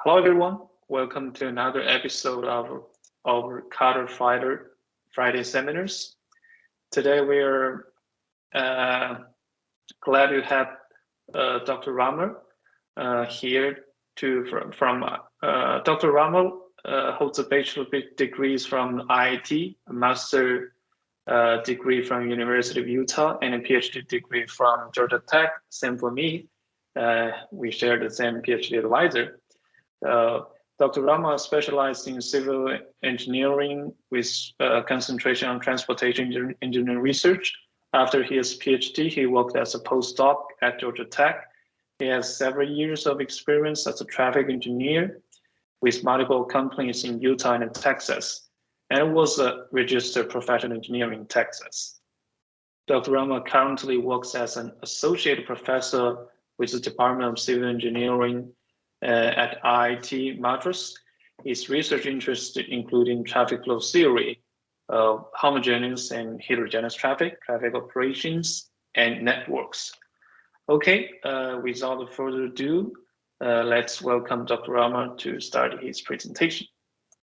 Hello, everyone. Welcome to another episode of our Carter Friday seminars. Today, we're glad to have Dr. Ramer here. Dr. Ramer holds a bachelor degrees from IIT, a master degree from University of Utah, and a PhD degree from Georgia Tech. Same for me. We share the same PhD advisor. Dr. Rama specialized in civil engineering with concentration on transportation engineering research. After his PhD, he worked as a postdoc at Georgia Tech. He has several years of experience as a traffic engineer with multiple companies in Utah and Texas, and was a registered professional engineer in Texas. Dr. Rama currently works as an associate professor with the Department of Civil Engineering at IIT Madras. His research interests including traffic flow theory, homogeneous and heterogeneous traffic operations, and networks. Okay, without further ado, let's welcome Dr. Rama to start his presentation.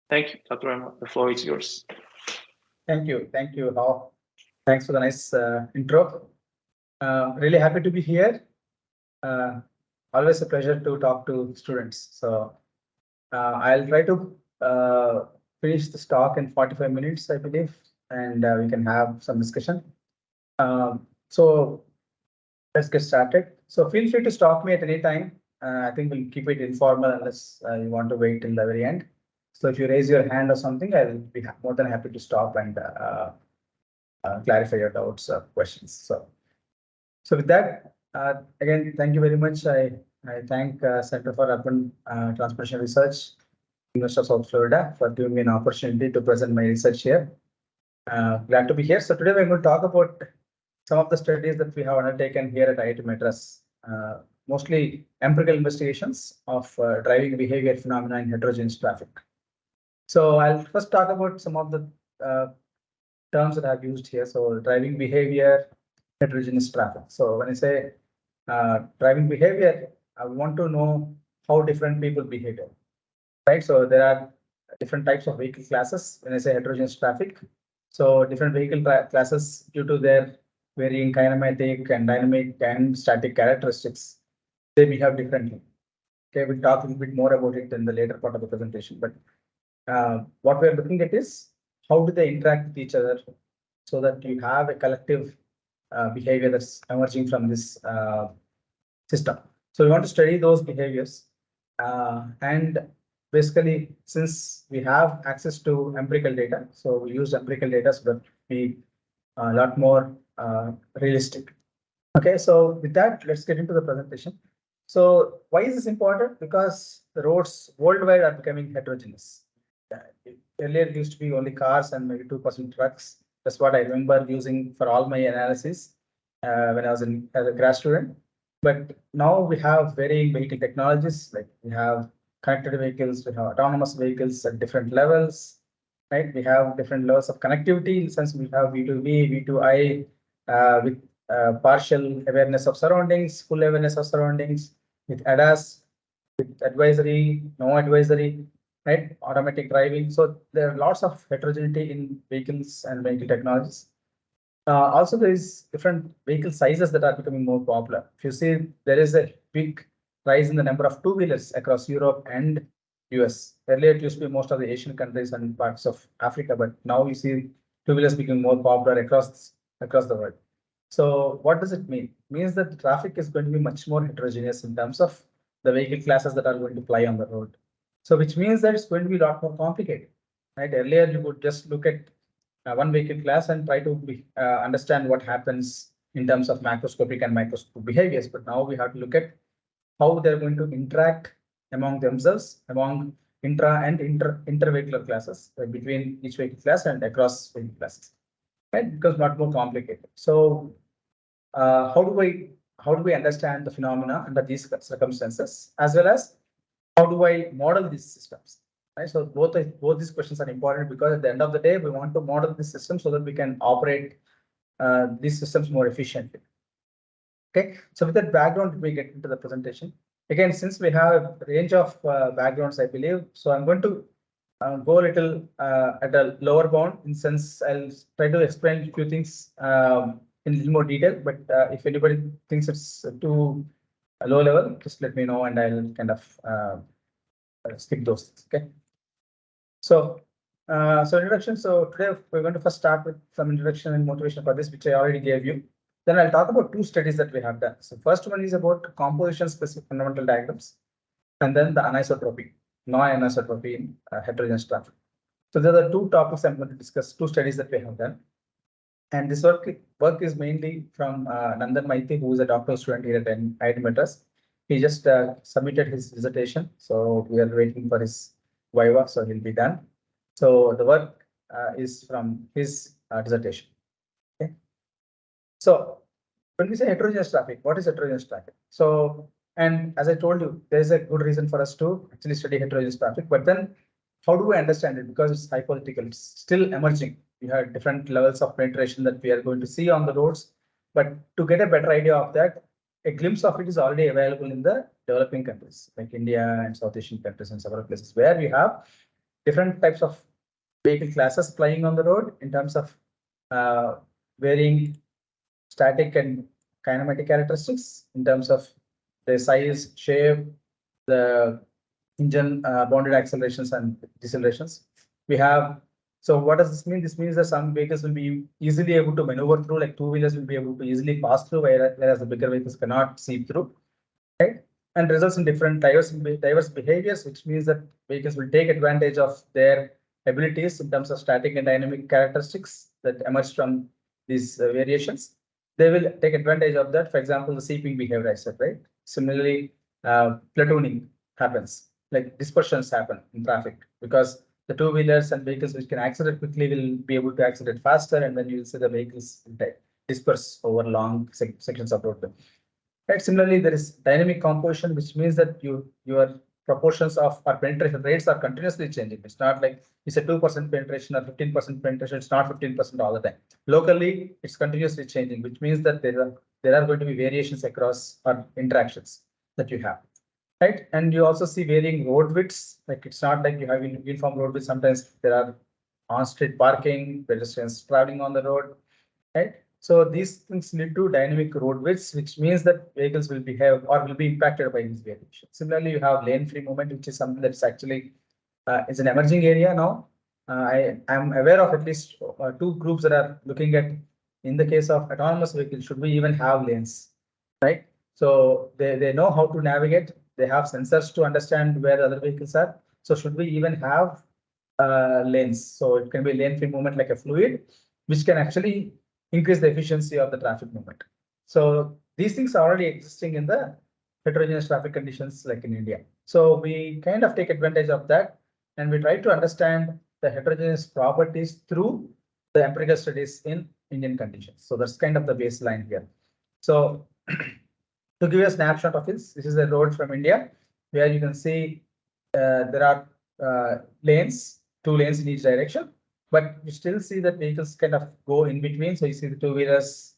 Thank you, Dr. Rama. The floor is yours. Thank you, Hao. Thanks for the nice intro. Really happy to be here. Always a pleasure to talk to students. So I'll try to finish this talk in 45 minutes, I believe, and we can have some discussion. So let's get started. So feel free to stop me at any time. I think we'll keep it informal unless you want to wait till the very end. So if you raise your hand or something, I'll be more than happy to stop and clarify your doubts or questions. So with that, again, thank you very much. I thank Center for Urban Transportation Research, University of South Florida, for giving me an opportunity to present my research here. Glad to be here. So today we're going to talk about some of the studies that we have undertaken here at IIT Madras, mostly empirical investigations of driving behavior phenomena in heterogeneous traffic. So I'll first talk about some of the terms that I've used here. So driving behavior, heterogeneous traffic. So when I say driving behavior, I want to know how different people behave, right? So there are different types of vehicle classes when I say heterogeneous traffic. So different vehicle classes, due to their varying kinematic and dynamic and static characteristics, they behave differently. Okay, we'll talk a little bit more about it in the later part of the presentation. But what we're looking at is how do they interact with each other so that you have a collective behavior that's emerging from this system. So we want to study those behaviors, and basically, since we have access to empirical data, so we use empirical data so that we a lot more realistic. Okay, so with that, let's get into the presentation. So why is this important? Because the roads worldwide are becoming heterogeneous. Earlier, it used to be only cars and maybe 2% trucks. That's what I remember using for all my analysis when I was as a grad student. But now we have varying vehicle technologies, like we have connected vehicles, we have autonomous vehicles at different levels, right? We have different levels of connectivity, in the sense we have V2V, V2I, with partial awareness of surroundings, full awareness of surroundings, with ADAS, with advisory, no advisory, right? Automatic driving. So there are lots of heterogeneity in vehicles and vehicle technologies. Also, there is different vehicle sizes that are becoming more popular. If you see, there is a big rise in the number of two-wheelers across Europe and US. Earlier, it used to be most of the Asian countries and parts of Africa, but now you see two-wheelers becoming more popular across the world. So what does it mean? It means that the traffic is going to be much more heterogeneous in terms of the vehicle classes that are going to ply on the road. So which means that it's going to be a lot more complicated, right? Earlier, you would just look at one vehicle class and try to understand what happens in terms of macroscopic and microscopic behaviors. But now we have to look at how they're going to interact among themselves, among intra and intervehicular classes, between each vehicle class and across vehicle classes, right? It becomes a lot more complicated. So how do we understand the phenomena under these circumstances, as well as how do I model these systems? Right? So both these questions are important, because at the end of the day, we want to model this system so that we can operate these systems more efficiently. Okay, so with that background, we get into the presentation. again, since we have a range of backgrounds, I believe, so I'm going to go a little at a lower bound. In sense, I'll try to explain a few things in a little more detail. But if anybody thinks it's too low level, just let me know, and I'll kind of skip those things. Okay. So, introduction. So today we're going to first start with some introduction and motivation for this, which I already gave you. Then I'll talk about two studies that we have done. So first one is about composition-specific fundamental diagrams, and then the anisotropy, non-anisotropy in heterogeneous traffic. So there are two topics I'm going to discuss, two studies that we have done. And this work is mainly from Nandan Maiti, who is a doctoral student here at IIT Madras. He just submitted his dissertation, so we are waiting for his viva, so he'll be done. So the work is from his dissertation. Okay. So when we say heterogeneous traffic, what is heterogeneous traffic? So, and as I told you, there is a good reason for us to actually study heterogeneous traffic, but then how do we understand it? Because it's hypothetical, it's still emerging. We have different levels of penetration that we are going to see on the roads, but to get a better idea of that, a glimpse of it is already available in the developing countries like India and South Asian countries and several places where we have different types of vehicle classes plying on the road in terms of varying static and kinematic characteristics in terms of the size, shape, the engine bounded accelerations and decelerations. We have, so what does this mean? This means that some vehicles will be easily able to maneuver through, like two-wheelers will be able to easily pass through, whereas the bigger vehicles cannot seep through, right? And results in different diverse behaviors, which means that vehicles will take advantage of their abilities in terms of static and dynamic characteristics that emerge from these variations. They will take advantage of that. For example, the seeping behavior I said, right? Similarly, platooning happens, like dispersions happen in traffic because the two-wheelers and vehicles which can accelerate quickly will be able to accelerate faster, and then you will see the vehicles disperse over long sections of roadway. Right. Similarly, there is dynamic composition, which means that your proportions of or penetration rates are continuously changing. It's not like it's a 2% penetration or 15% penetration. It's not 15% all the time. Locally, it's continuously changing, which means that there are going to be variations across or interactions that you have. Right. And you also see varying road widths. Like it's not like you have uniform road width. Sometimes there are on-street parking, pedestrians traveling on the road. Right. So these things lead to dynamic road widths, which means that vehicles will behave or will be impacted by these variations. Similarly, you have lane-free movement, which is something that's actually it's an emerging area now. I am aware of at least two groups that are looking at, in the case of autonomous vehicles, should we even have lanes, right? So they know how to navigate. They have sensors to understand where other vehicles are. So should we even have lanes? So it can be lane-free movement like a fluid, which can actually increase the efficiency of the traffic movement. So these things are already existing in the heterogeneous traffic conditions like in India. So we kind of take advantage of that, and we try to understand the heterogeneous properties through the empirical studies in Indian conditions. So that's kind of the baseline here. So to give you a snapshot of this is a road from India where you can see there are lanes, 2 lanes in each direction. But you still see that vehicles kind of go in between. So you see the two-wheelers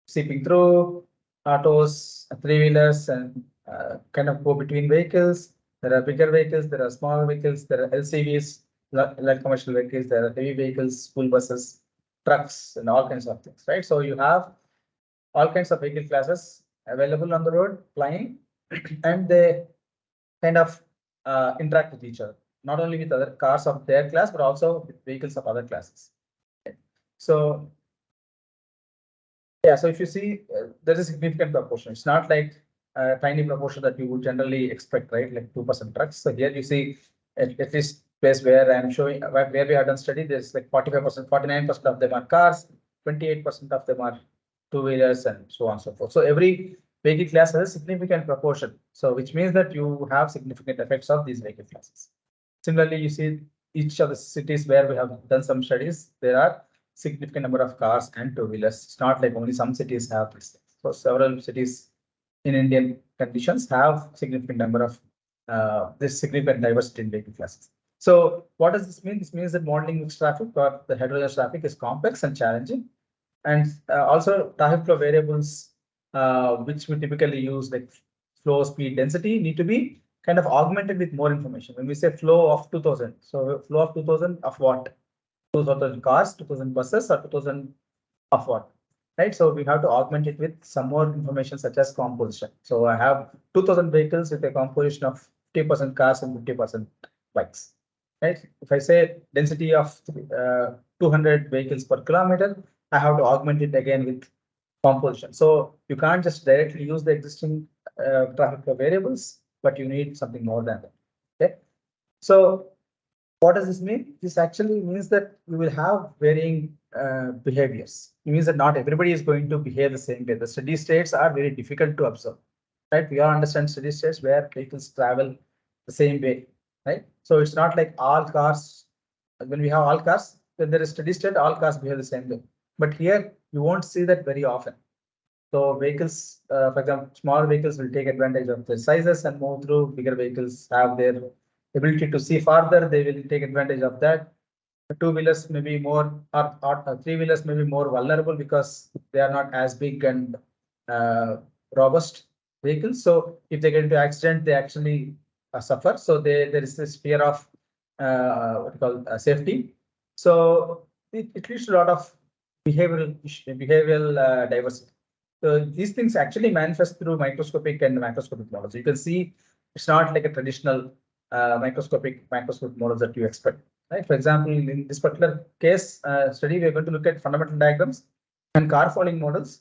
seeping through, autos, three-wheelers, and kind of go between vehicles. There are bigger vehicles, there are smaller vehicles, there are LCVs, light commercial vehicles, there are heavy vehicles, school buses, trucks, and all kinds of things, right? So you have all kinds of vehicle classes available on the road flying, and they kind of interact with each other. Not only with other cars of their class, but also with vehicles of other classes. So, yeah, so if you see, there is a significant proportion. It's not like a tiny proportion that you would generally expect, right? Like 2% trucks. So here you see at least place where I'm showing where we have done study, there's like 45%, 49% of them are cars, 28% of them are two-wheelers, and so on and so forth. So every vehicle class has a significant proportion. So which means that you have significant effects of these vehicle classes. Similarly, you see each of the cities where we have done some studies, there are significant number of cars and two-wheelers. It's not like only some cities have this. So several cities in Indian conditions have significant number of this significant diversity in vehicle classes. So what does this mean? This means that modeling mixed traffic or the heterogeneous traffic is complex and challenging. And also traffic flow variables, which we typically use like flow, speed, density need to be kind of augmented with more information. When we say flow of 2000, so flow of 2000 of what? 2000 cars, 2000 buses, or 2000 of what? Right. So we have to augment it with some more information such as composition. So I have 2000 vehicles with a composition of 50% cars and 50% bikes. Right. If I say density of 200 vehicles per kilometer, I have to augment it again with composition. So you can't just directly use the existing traffic flow variables, but you need something more than that. Okay. So what does this mean? This actually means that you will have varying behaviors. It means that not everybody is going to behave the same way. The steady states are very difficult to observe, right? We all understand steady states where vehicles travel the same way, right? So it's not like all cars, when we have all cars, when there is steady state, all cars behave the same way. But here you won't see that very often. So vehicles, for example, smaller vehicles will take advantage of their sizes and move through. Bigger vehicles have their ability to see farther. They will take advantage of that. Two-wheelers may be more, or three-wheelers may be more vulnerable because they are not as big and robust vehicles. So if they get into accident, they actually suffer. So there is this fear of what we call safety. So it leads to a lot of behavioral diversity. So these things actually manifest through microscopic and macroscopic models. You can see it's not like a traditional microscopic models that you expect. Right? For example, in this particular case study, we are going to look at fundamental diagrams and car following models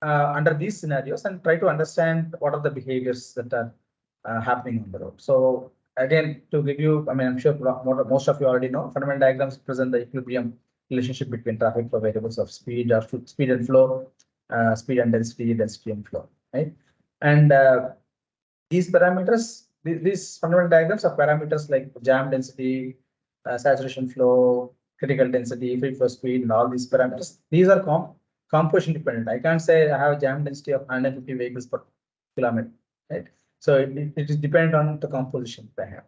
under these scenarios and try to understand what are the behaviors that are happening on the road. So again, to give you, I mean, I'm sure most of you already know, fundamental diagrams present the equilibrium relationship between traffic flow variables of speed and flow, speed and density, density and flow, right? And these parameters, these fundamental diagrams are parameters like jam density, saturation flow, critical density, free flow speed, and all these parameters. These are composition dependent. I can't say I have a jam density of 150 vehicles per kilometer, right? So it is dependent on the composition that I have.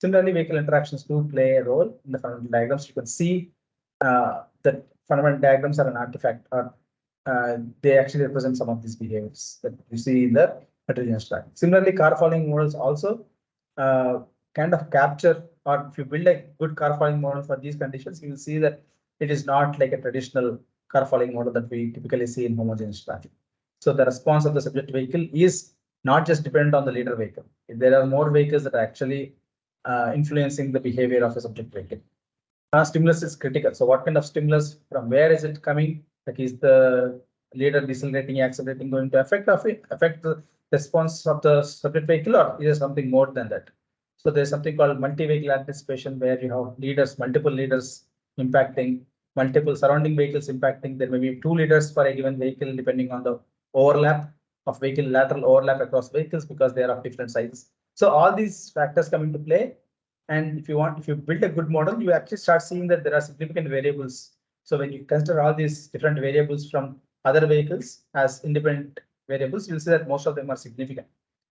Similarly, vehicle interactions do play a role in the fundamental diagrams. You can see that fundamental diagrams are an artifact, or they actually represent some of these behaviors that you see in the heterogeneous traffic. Similarly, car following models also kind of capture, or if you build a good car following model for these conditions, you will see that it is not like a traditional car following model that we typically see in homogeneous traffic. So the response of the subject vehicle is not just dependent on the leader vehicle. There are more vehicles that are actually influencing the behavior of a subject vehicle. Stimulus is critical. So what kind of stimulus, from where is it coming? Like, is the leader decelerating, accelerating going to affect the response of the subject vehicle, or is there something more than that? So there's something called multi-vehicle anticipation, where you have leaders, multiple leaders impacting, multiple surrounding vehicles impacting. There may be two leaders for a given vehicle depending on the overlap of vehicle, lateral overlap across vehicles, because they are of different sizes. So all these factors come into play. And if you build a good model, you actually start seeing that there are significant variables. So when you consider all these different variables from other vehicles as independent variables, you'll see that most of them are significant,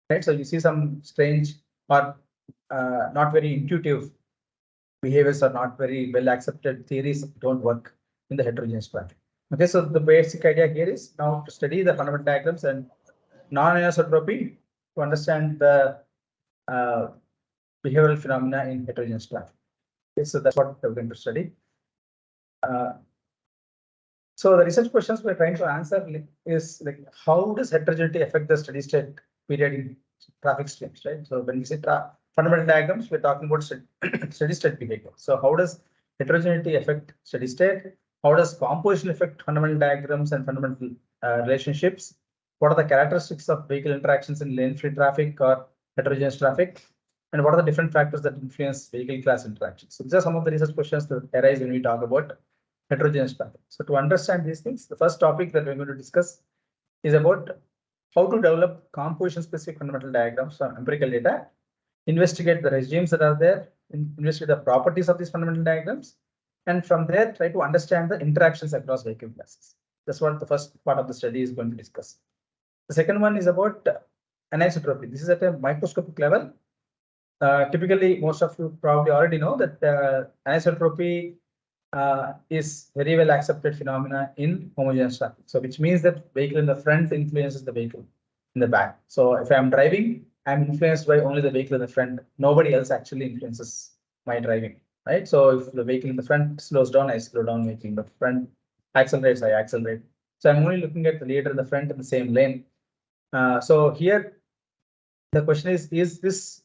right? So you see some strange or not very intuitive behaviors, or not very well accepted theories don't work in the heterogeneous traffic. Okay, so the basic idea here is now to study the fundamental diagrams and non-anisotropy to understand the behavioral phenomena in heterogeneous traffic. Okay, so that's what we're going to study. So the research questions we're trying to answer is like, how does heterogeneity affect the steady state period in traffic streams, right? So when we say fundamental diagrams, we're talking about steady state behavior. So how does heterogeneity affect steady state? How does composition affect fundamental diagrams and fundamental relationships? What are the characteristics of vehicle interactions in lane-free traffic or heterogeneous traffic? And what are the different factors that influence vehicle class interactions? So these are some of the research questions that arise when we talk about heterogeneous traffic. So to understand these things, the first topic that we're going to discuss is about how to develop composition-specific fundamental diagrams from empirical data, investigate the regimes that are there, investigate the properties of these fundamental diagrams, and from there try to understand the interactions across vehicle classes. That's what the first part of the study is going to discuss. The second one is about anisotropy. This is at a microscopic level. Typically, most of you probably already know that anisotropy is very well accepted phenomena in homogeneous traffic. So which means that vehicle in the front influences the vehicle in the back. So if I'm driving, I'm influenced by only the vehicle in the front. Nobody else actually influences my driving, right? So if the vehicle in the front slows down, I slow down. Vehicle in the front accelerates, I accelerate. So I'm only looking at the leader in the front in the same lane. So here the question is this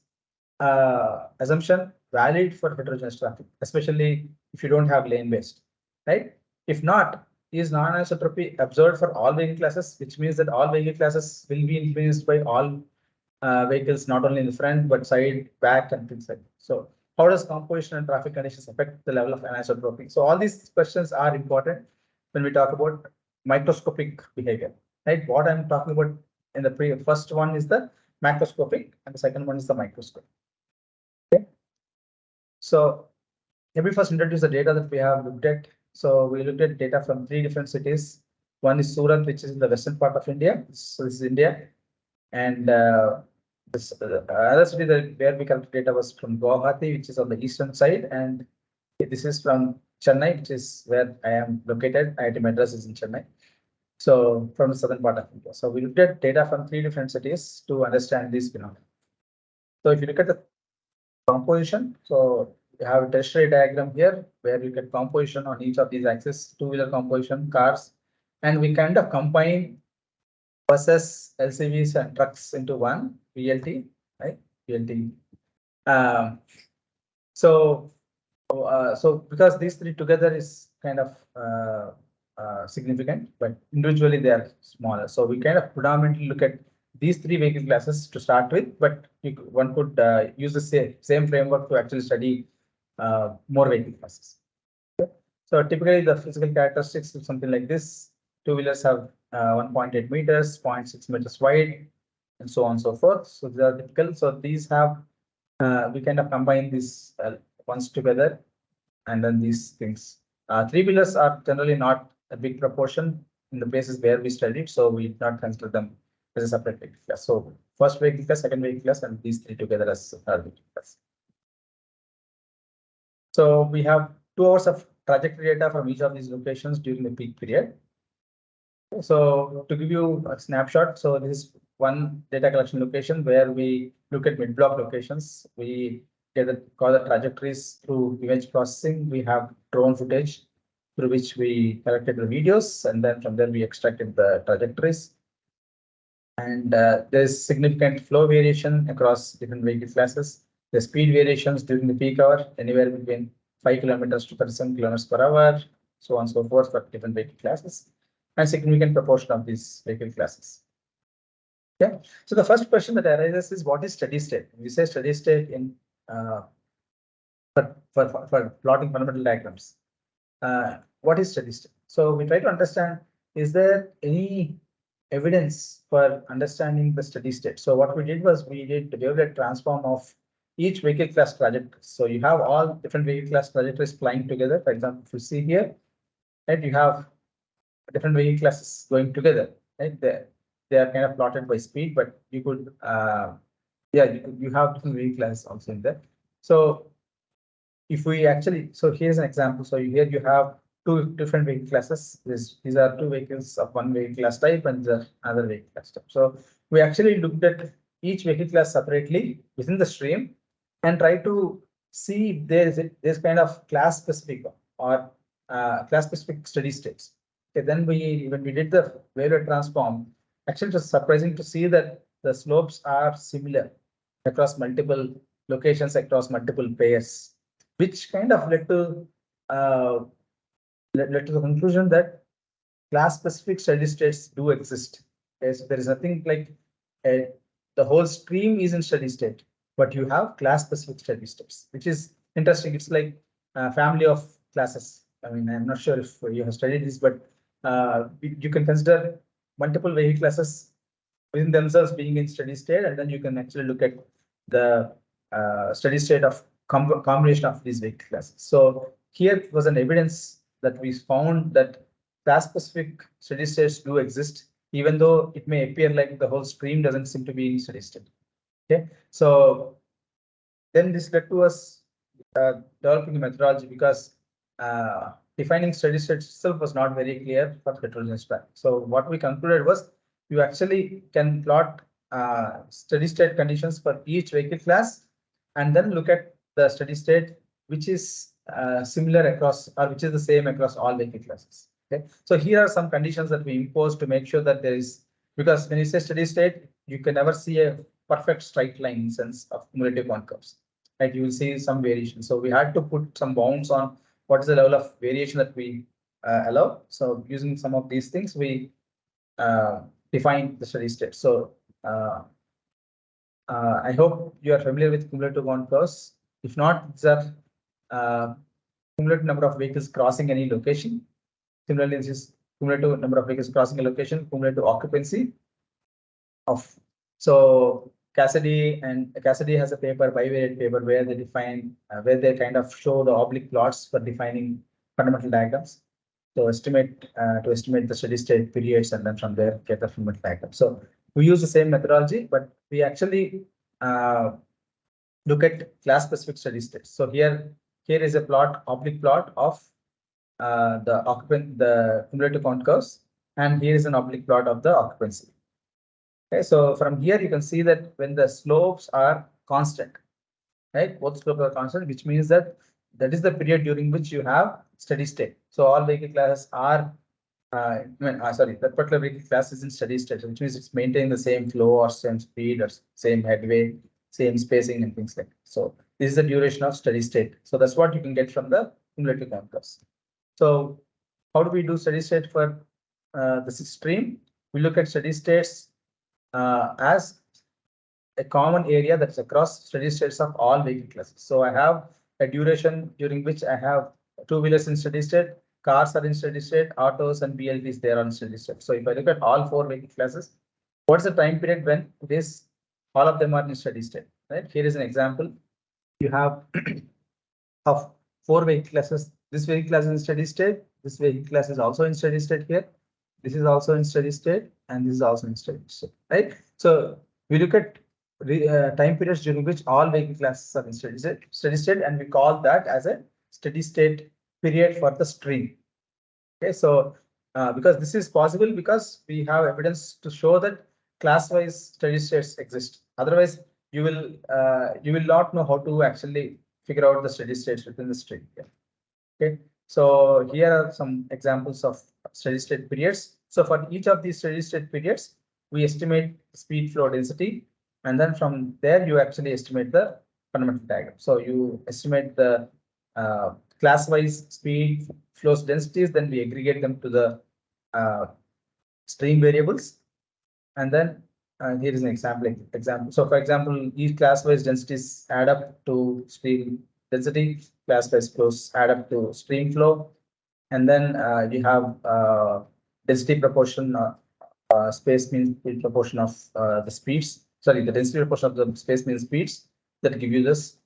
assumption valid for heterogeneous traffic, especially if you don't have lane-based, right? If not, is non-anisotropy observed for all vehicle classes, which means that all vehicle classes will be influenced by all vehicles, not only in the front, but side, back, and things like that. So how does composition and traffic conditions affect the level of anisotropy? So all these questions are important when we talk about microscopic behavior, right? What I'm talking about in the first one is the macroscopic, and the second one is the microscopic. Okay. So let me first introduce the data that we have looked at. So we looked at data from 3 different cities. One is Surat, which is in the western part of India. So this is India. And this other city where we collected data was from Guwahati, which is on the eastern side. And this is from Chennai, which is where I am located. IIT Madras is in Chennai. So from the southern part of India. So we looked at data from 3 different cities to understand this phenomena. So if you look at the composition, so you have a tertiary diagram here where you get composition on each of these axes, two-wheeler composition, cars, and we kind of combine buses, LCVs, and trucks into one VLT, right? VLT. So because these 3 together is kind of significant, but individually they are smaller. So we kind of predominantly look at these 3 vehicle classes to start with, but one could use the same framework to actually study more vehicle classes. Okay. So typically the physical characteristics is something like this. Two-wheelers have 1.8 meters, 0.6 meters wide, and so on and so forth. So these are typical. So these have, we kind of combine these ones together, and then these things. Three-wheelers are generally not a big proportion in the places where we studied, so we did not consider them as a separate vehicle class. So first vehicle class, second vehicle class, and these 3 together as third vehicle class. So we have 2 hours of trajectory data from each of these locations during the peak period. So to give you a snapshot, so this is one data collection location where we look at mid-block locations. We call the trajectories through image processing. We have drone footage through which we collected the videos, and then from there we extracted the trajectories. And there's significant flow variation across different vehicle classes. The speed variations during the peak hour, anywhere between 5 kilometers to 37 kilometers per hour, so on and so forth for different vehicle classes, and significant proportion of these vehicle classes. Yeah. So the first question that arises is, what is steady state? We say steady state in for plotting fundamental diagrams. What is steady state? So we try to understand, is there any evidence for understanding the steady state? So what we did was we did the wavelet transform of each vehicle class trajectory. So you have all different vehicle class trajectories flying together. For example, if you see here, right, you have different vehicle classes going together, right? They are kind of plotted by speed, but you could, you have different vehicle classes also in there. So if we actually, so here's an example. So here you have 2 different vehicle classes. These are 2 vehicles of one vehicle class type and the other vehicle class type. So we actually looked at each vehicle class separately within the stream and try to see if there's kind of class specific or class specific steady states. Okay, then when we did the wavelet transform, actually it was surprising to see that the slopes are similar across multiple locations, across multiple pairs, which kind of led to the conclusion that class specific steady states do exist. Okay, so there is nothing like the whole stream is in steady state, but you have class specific steady states, which is interesting. It's like a family of classes. I mean, I'm not sure if you have studied this, but you can consider multiple vehicle classes within themselves being in steady state, and then you can actually look at the steady state of combination of these vehicle classes. So here was an evidence that we found that class specific steady states do exist, even though it may appear like the whole stream doesn't seem to be in steady state. Okay, so then this led to us developing a methodology, because defining steady state itself was not very clear for heterogeneous traffic. So what we concluded was, you actually can plot steady state conditions for each vehicle class, and then look at the steady state which is similar across, or which is the same across all vehicle classes. Okay, so here are some conditions that we impose to make sure that there is, because when you say steady state, you can never see a perfect straight line in sense of cumulative curves. Right, you will see some variation. So we had to put some bounds on what is the level of variation that we allow. So using some of these things, we define the steady state. So I hope you are familiar with cumulative curves. If not, these are cumulative number of vehicles crossing any location. Similarly, this is cumulative number of vehicles crossing a location, cumulative occupancy of. So Cassidy has a paper, bivariate paper, where they define, where they kind of show the oblique plots for defining fundamental diagrams. So estimate the steady state periods, and then from there get the fundamental diagram. So we use the same methodology, but we actually look at class specific steady states. So here is a plot, oblique plot of the cumulative count curves, and here is an oblique plot of the occupancy. Okay, so from here you can see that when the slopes are constant, right, both slopes are constant, which means that is the period during which you have steady state. So all vehicle classes are, that particular vehicle class is in steady state, which means it's maintaining the same flow or same speed or same headway, same spacing and things like that. So this is the duration of steady state. So that's what you can get from the cumulative count curves. So how do we do steady state for the stream? We look at steady states as a common area that's across steady states of all vehicle classes. So I have a duration during which I have two-wheelers in steady state, cars are in steady state, autos and BLTs, they are on steady state. So if I look at all four vehicle classes, what's the time period when all of them are in steady state? Right, here is an example. You have of four vehicle classes. This vehicle class is in steady state. This vehicle class is also in steady state here. This is also in steady state, and this is also in steady state. Right. So we look at time periods during which all vehicle classes are in steady state, and we call that as a steady state period for the stream. Okay, so because this is possible because we have evidence to show that class-wise steady states exist. Otherwise, you will not know how to actually figure out the steady states within the stream. Yeah. Okay, so here are some examples of steady state periods. So for each of these steady state periods, we estimate speed flow density, and then from there you actually estimate the fundamental diagram. So you estimate the class-wise speed flows densities, then we aggregate them to the stream variables, and then here is an example. So for example, each class-wise densities add up to stream density, class-wise flows add up to stream flow, and then you have density proportion, space mean speed proportion of the speeds. Sorry, the density proportion of the space mean speeds that give you this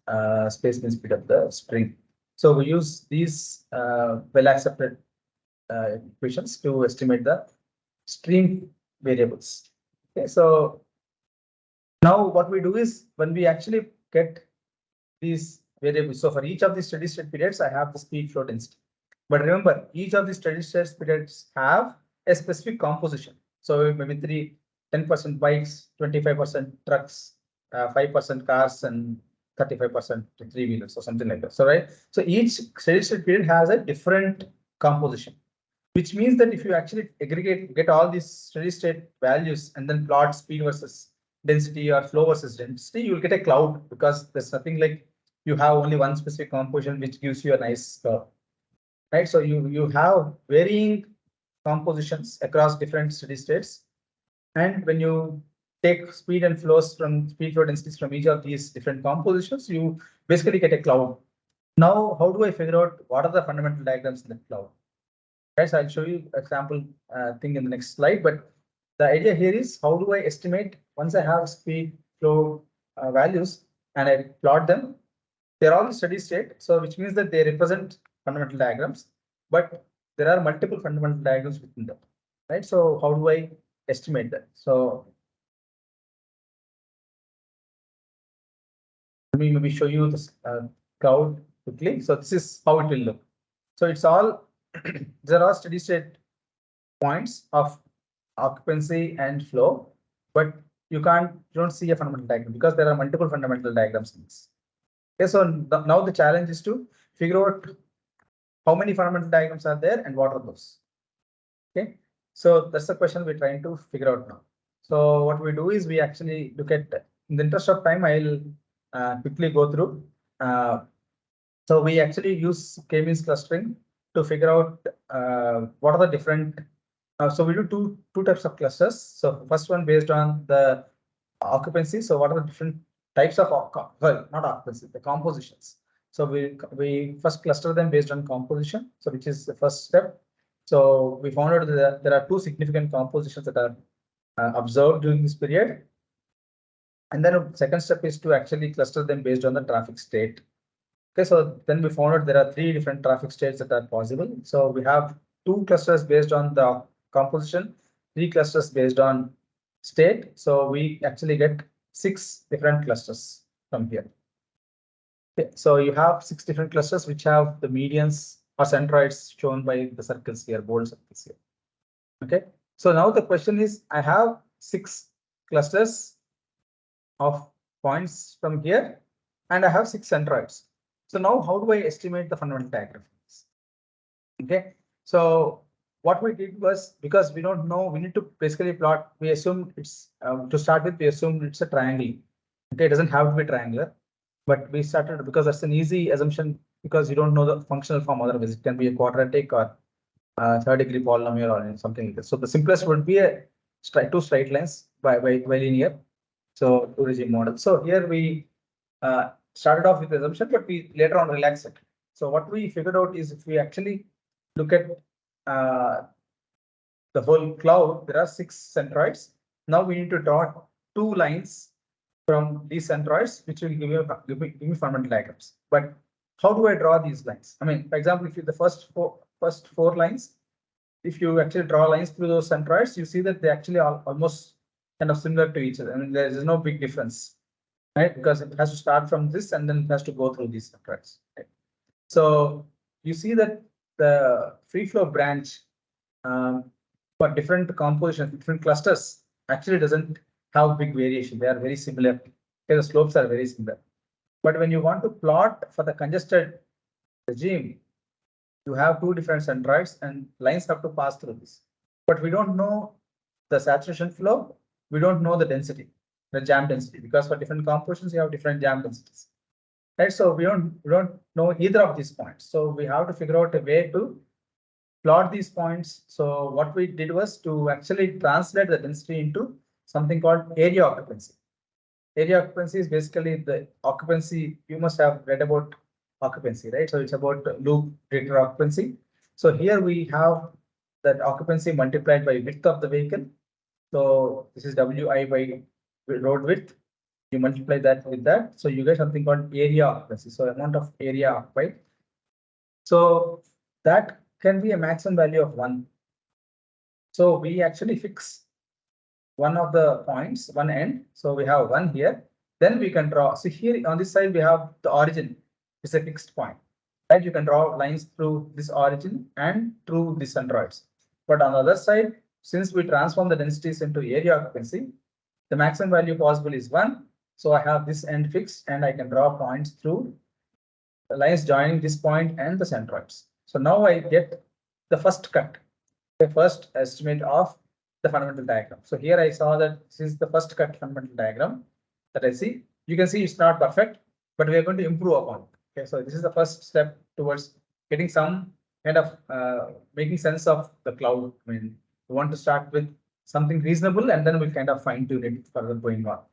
space mean speed of the string. So we use these well accepted equations to estimate the stream variables. Okay, so now what we do is when we actually get these variables, so for each of these steady state periods, I have the speed flow density. But remember, each of these steady state periods have a specific composition. So maybe 10% bikes, 25% trucks, 5% cars, and 35% three-wheelers or something like that. So right. So each steady state period has a different composition, which means that if you actually get all these steady state values and then plot speed versus density or flow versus density, you will get a cloud, because there's nothing like you have only one specific composition which gives you a nice curve. Right. So you have varying compositions across different steady states. And when you take speed and flows from speed flow densities from each of these different compositions, you basically get a cloud. Now, how do I figure out what are the fundamental diagrams in the cloud? Guys, I'll show you example thing in the next slide. But the idea here is, how do I estimate once I have speed flow values and I plot them? They're all steady state, so which means that they represent fundamental diagrams, but there are multiple fundamental diagrams within them, right? So how do I estimate that? So let me maybe show you this cloud quickly. So this is how it will look. So it's all there are steady state points of occupancy and flow, but you don't see a fundamental diagram because there are multiple fundamental diagrams in this. Okay, so now the challenge is to figure out how many fundamental diagrams are there and what are those. Okay, so that's the question we're trying to figure out now. So what we do is we actually look at, in the interest of time, I'll quickly go through. So we actually use k-means clustering to figure out what are the different. So we do two types of clusters. So first one based on the occupancy. So what are the different types of not occupancy, the compositions. So we first cluster them based on composition. So which is the first step. So we found out that there are two significant compositions that are observed during this period. And then the second step is to actually cluster them based on the traffic state. Okay, so then we found out there are three different traffic states that are possible. So we have two clusters based on the composition, three clusters based on state. So we actually get 6 different clusters from here. Okay, so you have 6 different clusters which have the medians or centroids shown by the circles here, bold circles here. Okay, so now the question is, I have 6 clusters of points from here, and I have 6 centroids. So now how do I estimate the fundamental diagram? Okay, so what we did was, because we don't know, we need to basically plot. We assume it's to start with, we assume it's a triangle. Okay, it doesn't have to be triangular, but we started because that's an easy assumption because you don't know the functional form. Otherwise, it can be a quadratic or third-degree polynomial or something like that. So the simplest would be a two straight lines by linear. So two regime model. So here we started off with the assumption, but we later on relaxed it. So what we figured out is, if we actually look at the whole cloud, there are 6 centroids. Now we need to draw 2 lines from these centroids, which will give me fundamental diagrams. But how do I draw these lines? I mean, for example, if you the first four lines, if you actually draw lines through those centroids, you see that they actually are almost kind of similar to each other. I mean, there is no big difference, right? Because it has to start from this and then it has to go through these centroids. Right? So you see that the free flow branch for different compositions, different clusters, actually doesn't have big variation. They are very similar. Okay, the slopes are very similar. But when you want to plot for the congested regime, you have 2 different centroids and lines have to pass through this. But we don't know the saturation flow. We don't know the density, the jam density, because for different compositions, you have different jam densities. Right? So we don't know either of these points. So we have to figure out a way to plot these points. So what we did was to actually translate the density into something called area occupancy. Area occupancy is basically the occupancy. You must have read about occupancy, right? So it's about loop greater occupancy. So here we have that occupancy multiplied by width of the vehicle. So this is Wi by road width. You multiply that with that. So you get something called area occupancy. So amount of area occupied. So that can be a maximum value of 1. So we actually fix one of the points, one end. So we have 1 here. Then we can draw. So here on this side, we have the origin. It's a fixed point. Right? You can draw lines through this origin and through the centroids. But on the other side, since we transform the densities into area occupancy, the maximum value possible is 1. So I have this end fixed and I can draw points through the lines joining this point and the centroids. So now I get the first cut, the first estimate of the fundamental diagram. So here I saw that this is the first cut fundamental diagram that I see. You can see it's not perfect, but we are going to improve upon it. Okay, so this is the first step towards getting some kind of making sense of the cloud. I mean, we want to start with something reasonable and then we'll kind of fine tune it further going forward.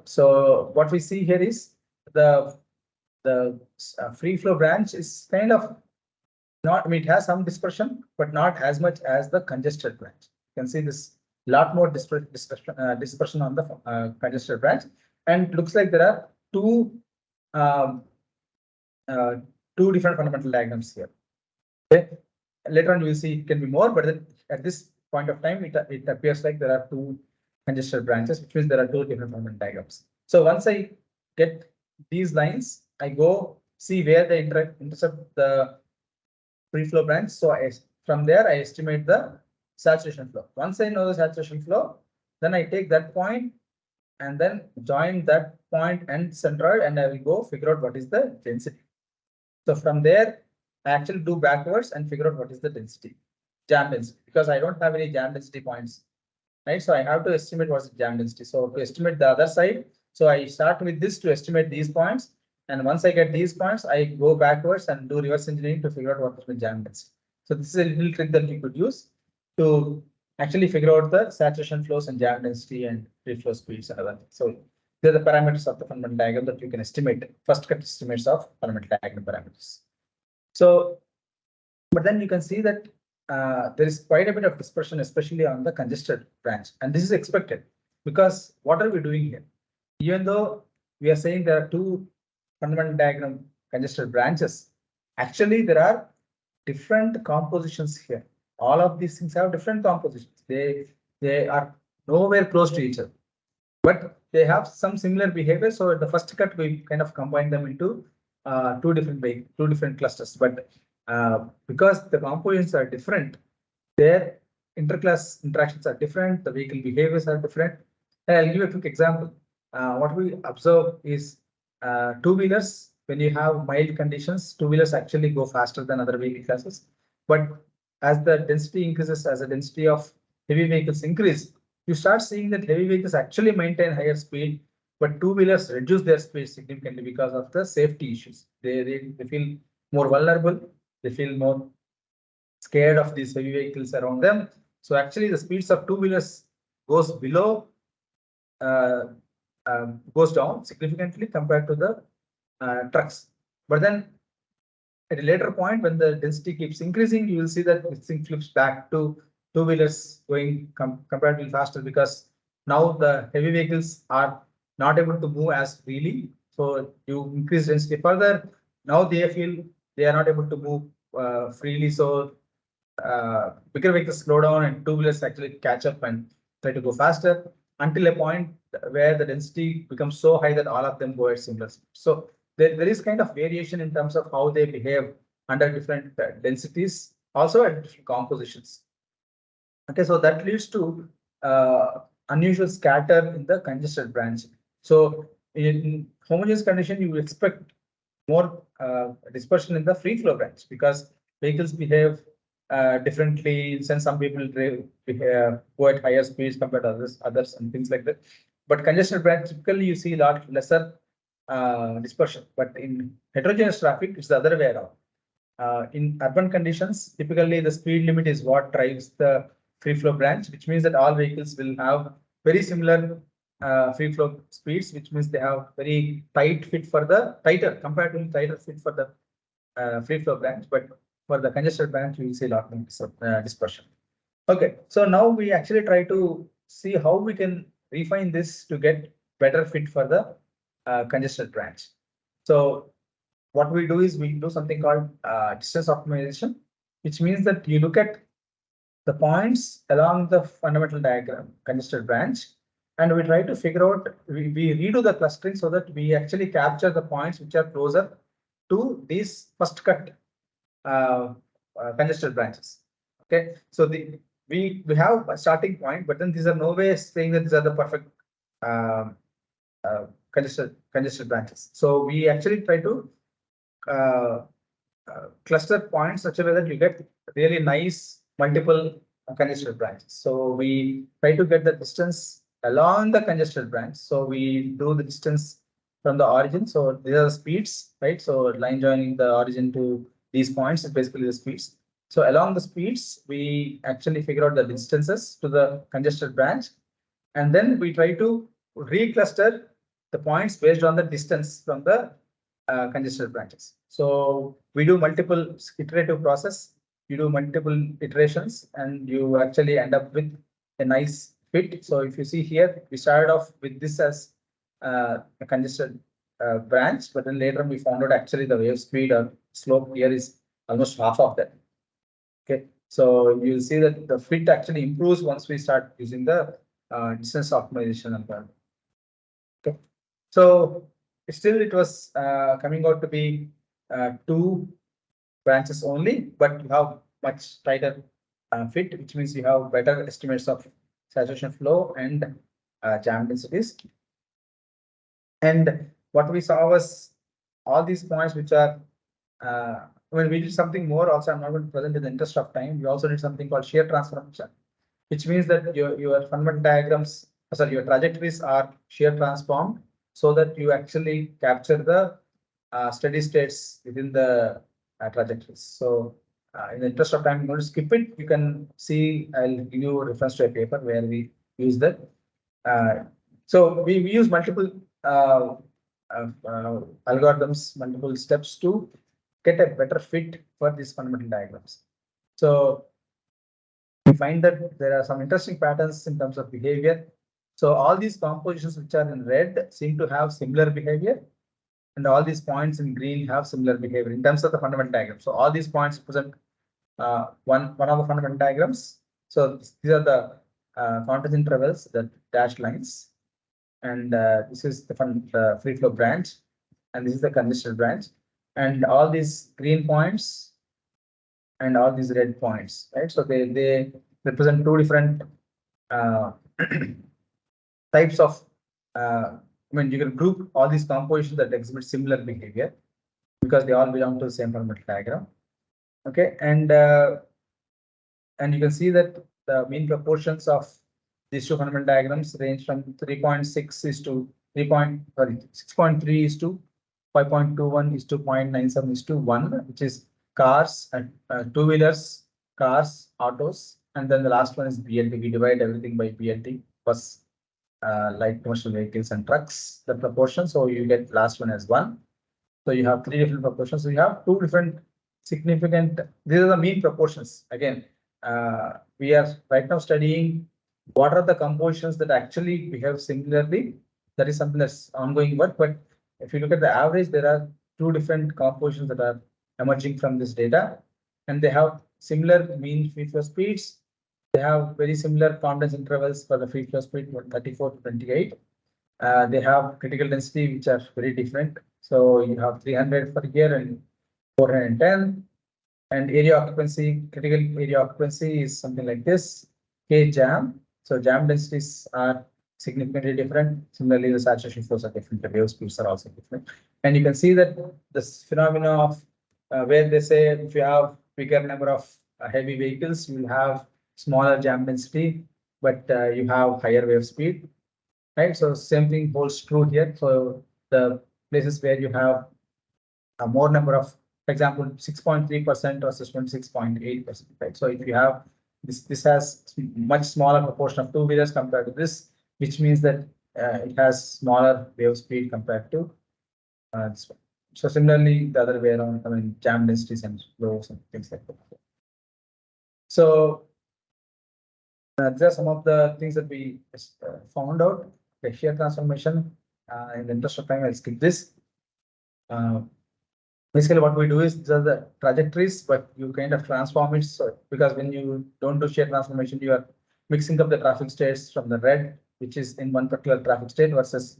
So what we see here is the free flow branch is kind of not, I mean, it has some dispersion, but not as much as the congested branch. You can see this lot more dispersion on the congested branch, and it looks like there are two different fundamental diagrams here. Okay. Later on, you will see it can be more, but then at this point of time, it appears like there are 2 congested branches, which means there are 2 different fundamental diagrams. So once I get these lines, I go see where they intercept the free flow branch. So from there, I estimate the saturation flow. Once I know the saturation flow, then I take that point and then join that point and centroid, and I will go figure out what is the density. So from there, I actually do backwards and figure out what is the density, jam density, because I don't have any jam density points, right? So I have to estimate what's the jam density. So to estimate the other side, so I start with this to estimate these points. And once I get these points, I go backwards and do reverse engineering to figure out what is the jam density. So this is a little trick that you could use to actually figure out the saturation flows and jam density and free flow speeds and other things. So they're the parameters of the fundamental diagram that you can estimate, first cut estimates of fundamental diagram parameters. So, but then you can see that there is quite a bit of dispersion, especially on the congested branch. And this is expected because what are we doing here? Even though we are saying there are two fundamental diagram congested branches, actually there are different compositions here. All of these things have different compositions. They are nowhere close to each other, but they have some similar behavior. So at the first cut, we kind of combine them into two different clusters. But because the compositions are different, their interclass interactions are different. The vehicle behaviors are different. And I'll give you a quick example. What we observe is two-wheelers. When you have mild conditions, two-wheelers actually go faster than other vehicle classes. But as the density increases, as the density of heavy vehicles increase, you start seeing that heavy vehicles actually maintain higher speed, but two-wheelers reduce their speed significantly because of the safety issues. They feel more vulnerable. They feel more scared of these heavy vehicles around them. So actually, the speeds of two-wheelers goes down significantly compared to the trucks. But then at a later point, when the density keeps increasing, you will see that this thing flips back to two-wheelers going comparatively faster, because now the heavy vehicles are not able to move as freely. So you increase density further. Now they feel they are not able to move freely. So bigger vehicles slow down and two-wheelers actually catch up and try to go faster until a point where the density becomes so high that all of them go at similar speed. So there is kind of variation in terms of how they behave under different densities, also at different compositions. Okay, so that leads to unusual scatter in the congested branch. So in homogeneous condition, you will expect more dispersion in the free flow branch, because vehicles behave differently. Since some people go at higher speeds compared to others and things like that. But congested branch, typically you see a lot lesser dispersion. But in heterogeneous traffic, it's the other way around. In urban conditions, typically the speed limit is what drives the free flow branch, which means that all vehicles will have very similar free flow speeds, which means they have very comparatively tighter fit for the free flow branch. But for the congested branch, you will see a lot more dispersion. Okay, so now we actually try to see how we can refine this to get better fit for the congested branch. So what we do is we do something called distance optimization, which means that you look at the points along the fundamental diagram congested branch, and we try to figure out, we redo the clustering so that we actually capture the points which are closer to these first cut congested branches. Okay, so we have a starting point, but then these are no way saying that these are the perfect congested branches. So we actually try to cluster points such a way that you get really nice multiple congested branches. So we try to get the distance along the congested branch. So we do the distance from the origin. So these are the speeds, right? So line joining the origin to these points is basically the speeds. So along the speeds, we actually figure out the distances to the congested branch, and then we try to recluster the points based on the distance from the congested branches. So we do multiple iterative process. You do multiple iterations, and you actually end up with a nice fit. So if you see here, we started off with this as a congested branch, but then later we found out actually the wave speed or slope here is almost half of that. Okay, so you'll see that the fit actually improves once we start using the distance optimization algorithm. Okay, so still it was coming out to be two branches only, but you have much tighter fit, which means you have better estimates of saturation flow and jam densities. And what we saw was all these points which are when we did something more also, I'm not going to present in the interest of time. We also did something called shear transformation, which means that your fundamental diagrams, sorry, your trajectories are shear transformed so that you actually capture the steady states within the trajectories. So in the interest of time, I'm going to skip it. You can see, I'll give you a reference to a paper where we use that. So we use multiple algorithms, multiple steps to get a better fit for these fundamental diagrams. So we find that there are some interesting patterns in terms of behavior. So all these compositions which are in red seem to have similar behavior, and all these points in green have similar behavior in terms of the fundamental diagram. So all these points present one of the fundamental diagrams. So these are the confidence intervals, the dashed lines, and this is the free flow branch, and this is the congested branch, and all these green points and all these red points, right? So they represent two different types of. I mean, you can group all these compositions that exhibit similar behavior because they all belong to the same fundamental diagram. Okay, and you can see that the mean proportions of these two fundamental diagrams range from 3.6 is to 6.3 is to 5.21 is to 0.97 is to 1, which is cars and two-wheelers, cars, autos, and then the last one is BLT. We divide everything by BLT plus light commercial vehicles and trucks, the proportion. So you get last one as 1. So you have 3 different proportions. So you have 2 different significant. These are the mean proportions. Again, we are right now studying what are the compositions that actually behave similarly. That is something that's ongoing work. But if you look at the average, there are 2 different compositions that are emerging from this data, and they have similar mean free flow speeds. They have very similar confidence intervals for the free flow speed, 34 to 28. They have critical density, which are very different. So you have 300 for here and 410. And area occupancy, critical area occupancy is something like this, K jam. So jam densities are significantly different. Similarly, the saturation flows are different. The wave speeds are also different. And you can see that this phenomena of where they say if you have bigger number of heavy vehicles, you will have smaller jam density, but you have higher wave speed, right? So same thing holds true here. So the places where you have a more number of, for example, 6.3% versus 26.8%, right? So if you have this has much smaller proportion of two-wheelers compared to this, which means that it has smaller wave speed compared to this one. So similarly, the other way around, I mean, jam densities and flows and things like that. So these are some of the things that we found out. The shear transformation. In the interest of time, I'll skip this. Basically, what we do is these are the trajectories, but you kind of transform it. So because when you don't do shear transformation, you are mixing up the traffic states from the red, which is in one particular traffic state, versus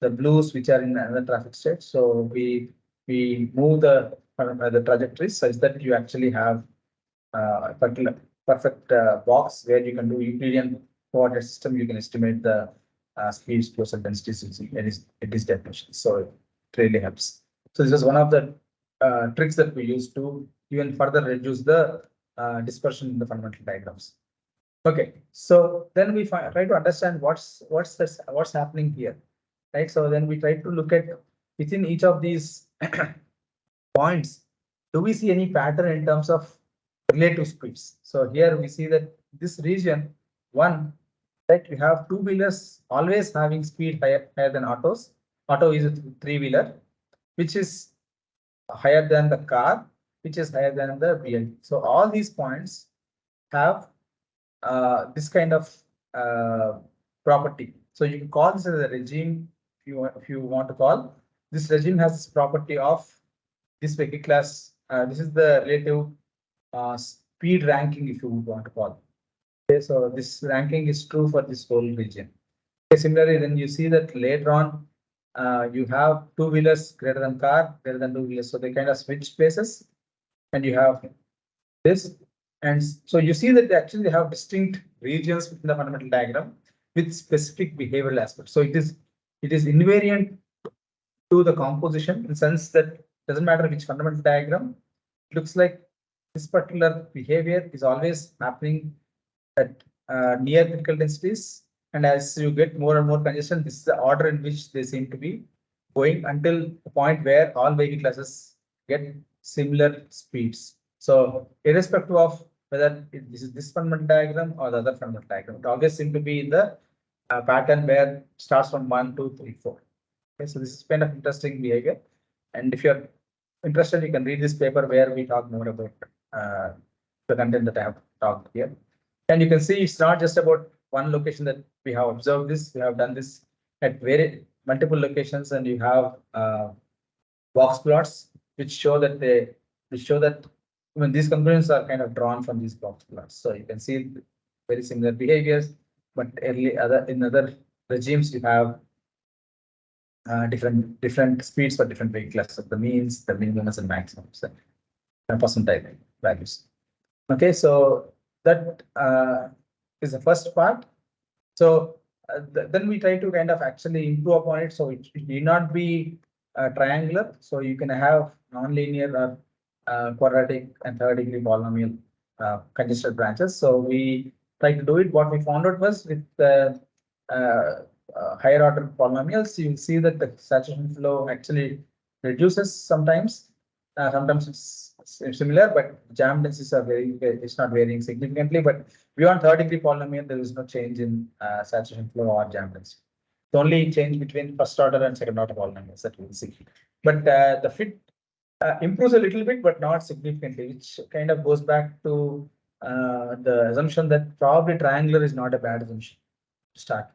the blues, which are in another traffic state. So we move the trajectories such that you actually have a particular perfect box where you can do Euclidean coordinate system. You can estimate the speeds, flows, and densities using it is definition. So it really helps. So this is one of the tricks that we use to even further reduce the dispersion in the fundamental diagrams. Okay, so then we try to understand what's happening here, right? So then we try to look at within each of these points, do we see any pattern in terms of relative speeds? So here we see that this region one, right? We have two-wheelers always having speed higher than autos. Auto is a three-wheeler, which is higher than the car, which is higher than the BLT. So all these points have this kind of property. So you can call this as a regime if you want to call. This regime has this property of this vehicle class. This is the relative speed ranking, if you want to call. Okay, so this ranking is true for this whole region. Okay, similarly, then you see that later on you have two-wheelers greater than car, greater than two-wheelers. So they kind of switch places, and you have this. And so you see that they actually have distinct regions within the fundamental diagram with specific behavioral aspects. So it is invariant to the composition in the sense that doesn't matter which fundamental diagram, it looks like this particular behavior is always happening at near critical densities. And as you get more and more congestion, this is the order in which they seem to be going until the point where all vehicle classes get similar speeds. So irrespective of whether this is this fundamental diagram or the other fundamental diagram, it always seems to be in the pattern where it starts from 1, 2, 3, 4. Okay, so this is kind of interesting behavior. And if you're interested, you can read this paper where we talk more about the content that I have talked here. And you can see it's not just about one location that we have observed this. We have done this at very multiple locations, and you have box plots which show that when these conclusions are kind of drawn from these box plots. So you can see very similar behaviors, but in other regimes you have different speeds for different vehicle classes, the means, the minimums and maximums, and percentile values. Okay, so that is the first part. So then we try to kind of actually improve upon it. So it need not be triangular. So you can have nonlinear or quadratic and third degree polynomial congested branches. So we try to do it. What we found out was with the higher order polynomials, you will see that the saturation flow actually reduces sometimes. Sometimes it's similar, but jam densities are it's not varying significantly. But beyond third degree polynomial, there is no change in saturation flow or jam density. The only change between first order and second order polynomials that we will see. But the fit improves a little bit, but not significantly, which kind of goes back to the assumption that probably triangular is not a bad assumption to start.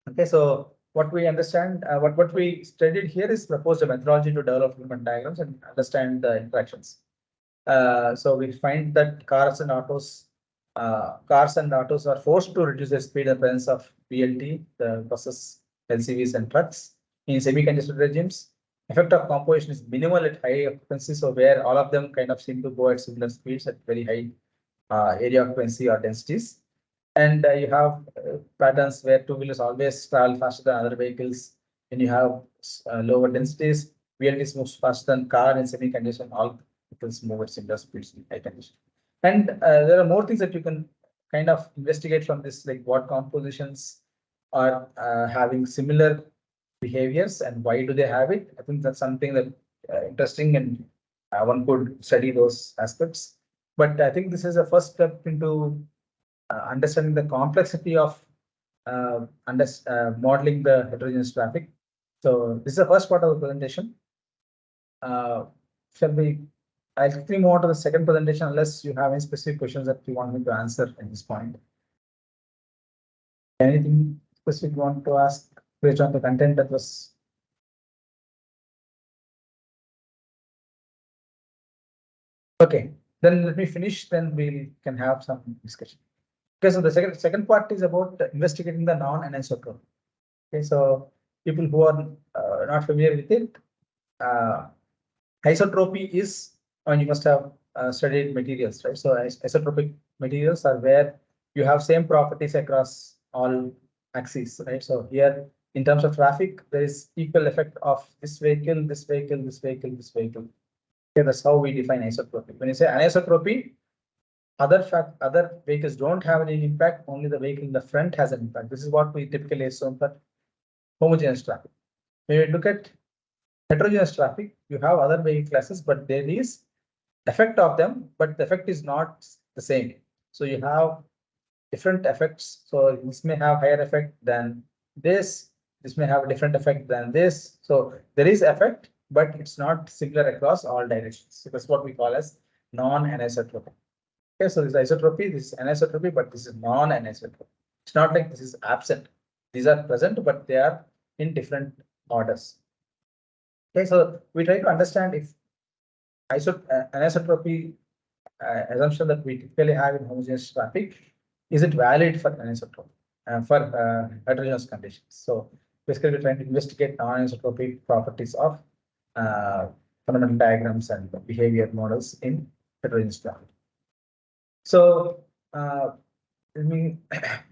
Okay, so what we understand, what we studied here is proposed a methodology to develop movement diagrams and understand the interactions. So we find that cars and autos are forced to reduce their speed in the presence of BLT, the buses, LCVs, and trucks in semi-congested regimes. Effect of composition is minimal at high occupancy, so where all of them kind of seem to go at similar speeds at very high area occupancy or densities. And you have patterns where two-wheelers always travel faster than other vehicles. When you have lower densities, VLTs moves faster than car in semi-congestion. All vehicles move at similar speeds in high congestion. And there are more things that you can kind of investigate from this, like what compositions are having similar behaviors and why do they have it. I think that's something that interesting, and one could study those aspects. But I think this is a first step into understanding the complexity of modeling the heterogeneous traffic. So this is the first part of the presentation. Shall we? I'll quickly move on to the second presentation unless you have any specific questions that you want me to answer at this point. Anything specific you want to ask based on the content that was? Okay, then let me finish, then we can have some discussion. Okay, so the second part is about investigating the non-anisotropy. Okay, so people who are not familiar with it, isotropy is, and you must have studied materials, right? So isotropic materials are where you have same properties across all axes, right? So here, in terms of traffic, there is equal effect of this vehicle, this vehicle, this vehicle, this vehicle. Okay, that's how we define isotropy. When you say anisotropy, other vehicles don't have any impact, only the vehicle in the front has an impact. This is what we typically assume for homogeneous traffic. When you look at heterogeneous traffic, you have other vehicle classes, but there is effect of them, but the effect is not the same. So you have different effects. So this may have higher effect than this may have a different effect than this. So there is effect, but it's not similar across all directions. So that's what we call as non-anisotropy. Okay, so this is isotropy, this is anisotropy, but this is non-anisotropy. It's not like this is absent. These are present, but they are in different orders. Okay, so we try to understand if anisotropy assumption that we typically have in homogeneous traffic, is it valid for anisotropy for heterogeneous conditions? So basically, we're trying to investigate non-anisotropy properties of fundamental diagrams and behavior models in heterogeneous traffic. So let me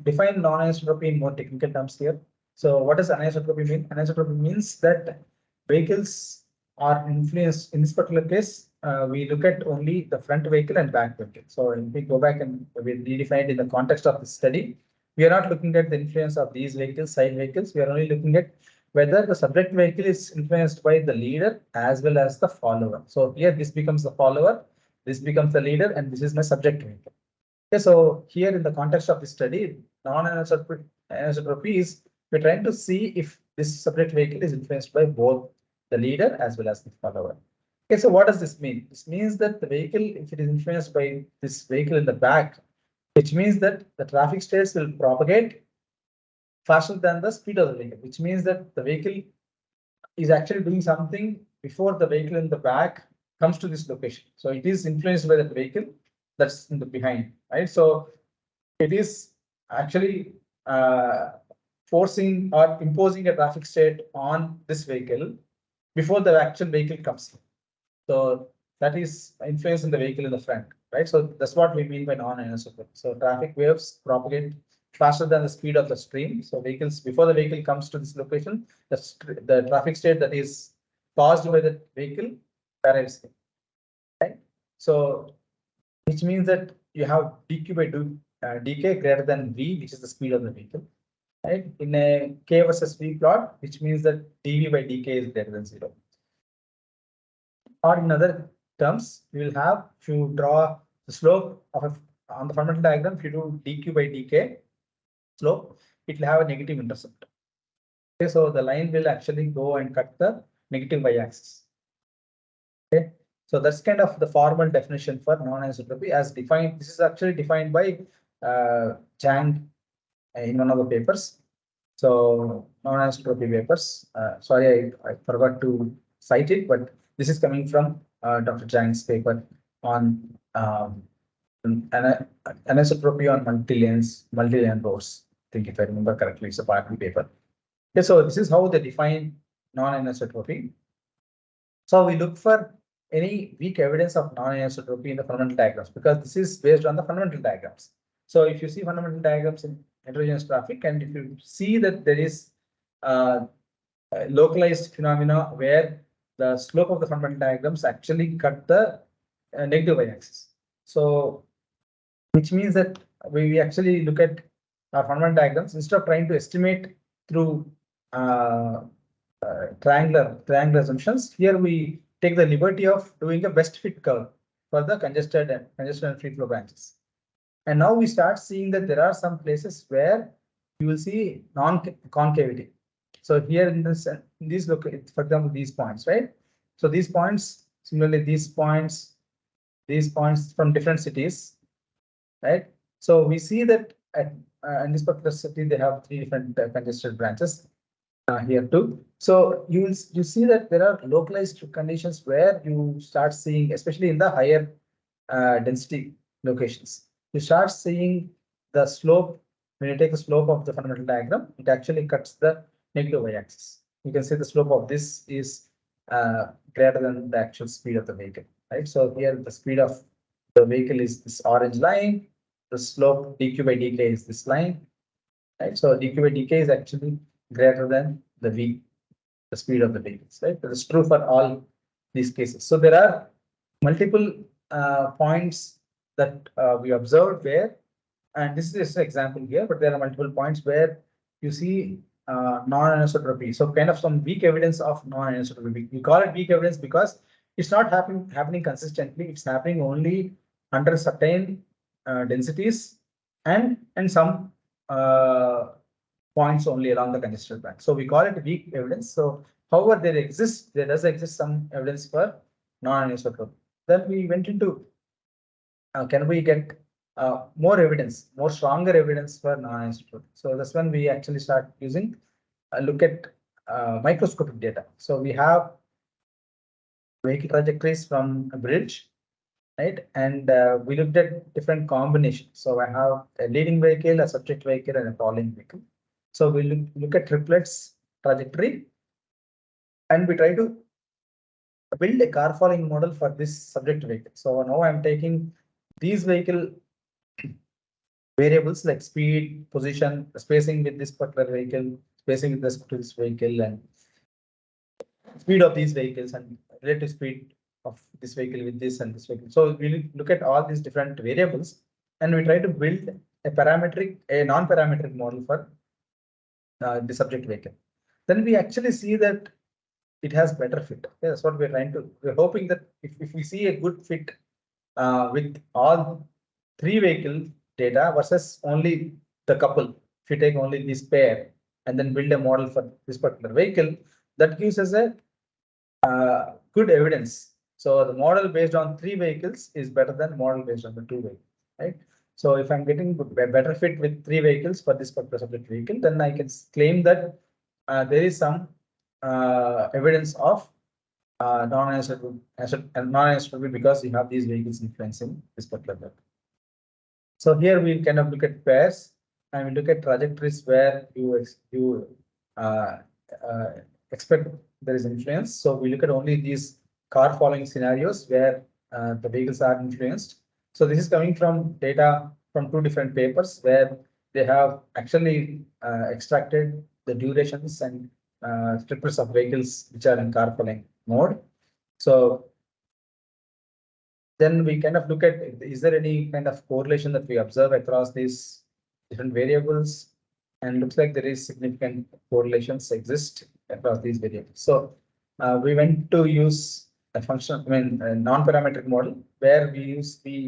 define non-anisotropy in more technical terms here. So what does anisotropy mean? Anisotropy means that vehicles are influenced. In this particular case, we look at only the front vehicle and back vehicle. So if we go back and we redefine it in the context of the study, we are not looking at the influence of these vehicles, side vehicles. We are only looking at whether the subject vehicle is influenced by the leader as well as the follower. So here this becomes the follower, this becomes the leader, and this is my subject vehicle. Okay, so here in the context of the study, non-anisotropy is we're trying to see if this subject vehicle is influenced by both the leader as well as the follower. Okay, so what does this mean? This means that the vehicle, if it is influenced by this vehicle in the back, which means that the traffic states will propagate faster than the speed of the vehicle, which means that the vehicle is actually doing something before the vehicle in the back comes to this location. So it is influenced by the vehicle that's in the behind, right? So it is actually forcing or imposing a traffic state on this vehicle before the actual vehicle comes in. So that is influencing the vehicle in the front, right? So that's what we mean by non-anisotropy. So traffic waves propagate faster than the speed of the stream. So vehicles, before the vehicle comes to this location, the traffic state that is caused by the vehicle arrives, right? So which means that you have dq by dk greater than v, which is the speed of the vehicle, right? In a k versus v plot, which means that dv by dk is greater than 0. Or in other terms, you will have, if you draw the slope of on the fundamental diagram, if you do dq by dk slope, it will have a negative intercept. Okay, so the line will actually go and cut the negative y-axis. Okay, so that's kind of the formal definition for non-anisotropy as defined. This is actually defined by Zhang in one of the papers. So non-anisotropy papers. Sorry, I forgot to cite it, but this is coming from Dr. Zhang's paper on anisotropy on multi-lane roads. I think if I remember correctly, it's a part of the paper. Okay, so this is how they define non-anisotropy. So we look for any weak evidence of non-anisotropy in the fundamental diagrams because this is based on the fundamental diagrams. So if you see fundamental diagrams in heterogeneous traffic, and if you see that there is localized phenomena where the slope of the fundamental diagrams actually cut the negative y-axis. So which means that we actually look at our fundamental diagrams instead of trying to estimate through triangular assumptions. Here we take the liberty of doing a best fit curve for the congested and free flow branches. And now we start seeing that there are some places where you will see non-concavity. So here in these locations, for example, these points, right? So these points, similarly, these points from different cities, right? So we see that in this particular city, they have 3 different congested branches. Here too. So you see that there are localized conditions where you start seeing, especially in the higher density locations, you start seeing the slope. When you take the slope of the fundamental diagram, it actually cuts the negative y-axis. You can see the slope of this is greater than the actual speed of the vehicle, right? So here the speed of the vehicle is this orange line. The slope dq by dk is this line, right? So dq by dk is actually greater than the v, the speed of the vehicles, right? That is true for all these cases. So there are multiple points that we observed where, and this is just an example here, but there are multiple points where you see non-anisotropy. So kind of some weak evidence of non-anisotropy. We call it weak evidence because it's not happening consistently. It's happening only under certain densities and some points only along the congested band. So we call it weak evidence. So however, there does exist some evidence for non-anisotropy. Then we went into can we get more evidence, more stronger evidence for non-anisotropy. So that's when we actually start using look at microscopic data. So we have vehicle trajectories from a bridge, right? And we looked at different combinations. So I have a leading vehicle, a subject vehicle, and a following vehicle. So we look at triplets trajectory, and we try to build a car following model for this subject vehicle. So now I'm taking these vehicle variables like speed, position, spacing with this particular vehicle, spacing with respect to this vehicle, and speed of these vehicles and relative speed of this vehicle with this and this vehicle. So we look at all these different variables and we try to build a non-parametric model for the subject vehicle. Then we actually see that it has better fit. Yeah, that's what we're trying to. We're hoping that if we see a good fit with all three vehicle data versus only the couple, if you take only this pair and then build a model for this particular vehicle, that gives us a good evidence. So the model based on three vehicles is better than the model based on the two vehicles, right? So if I'm getting a better fit with three vehicles for this particular subject vehicle, then I can claim that there is some evidence of non-anisotropy because you have these vehicles influencing this particular vehicle. So here we kind of look at pairs and we look at trajectories where you expect there is influence. So we look at only these car following scenarios where the vehicles are influenced. So this is coming from data from two different papers where they have actually extracted the durations and triplets of vehicles which are in car following mode. So then we kind of look at, is there any kind of correlation that we observe across these different variables? And looks like there is significant correlations exist across these variables. So we went to use a function, a non-parametric model where we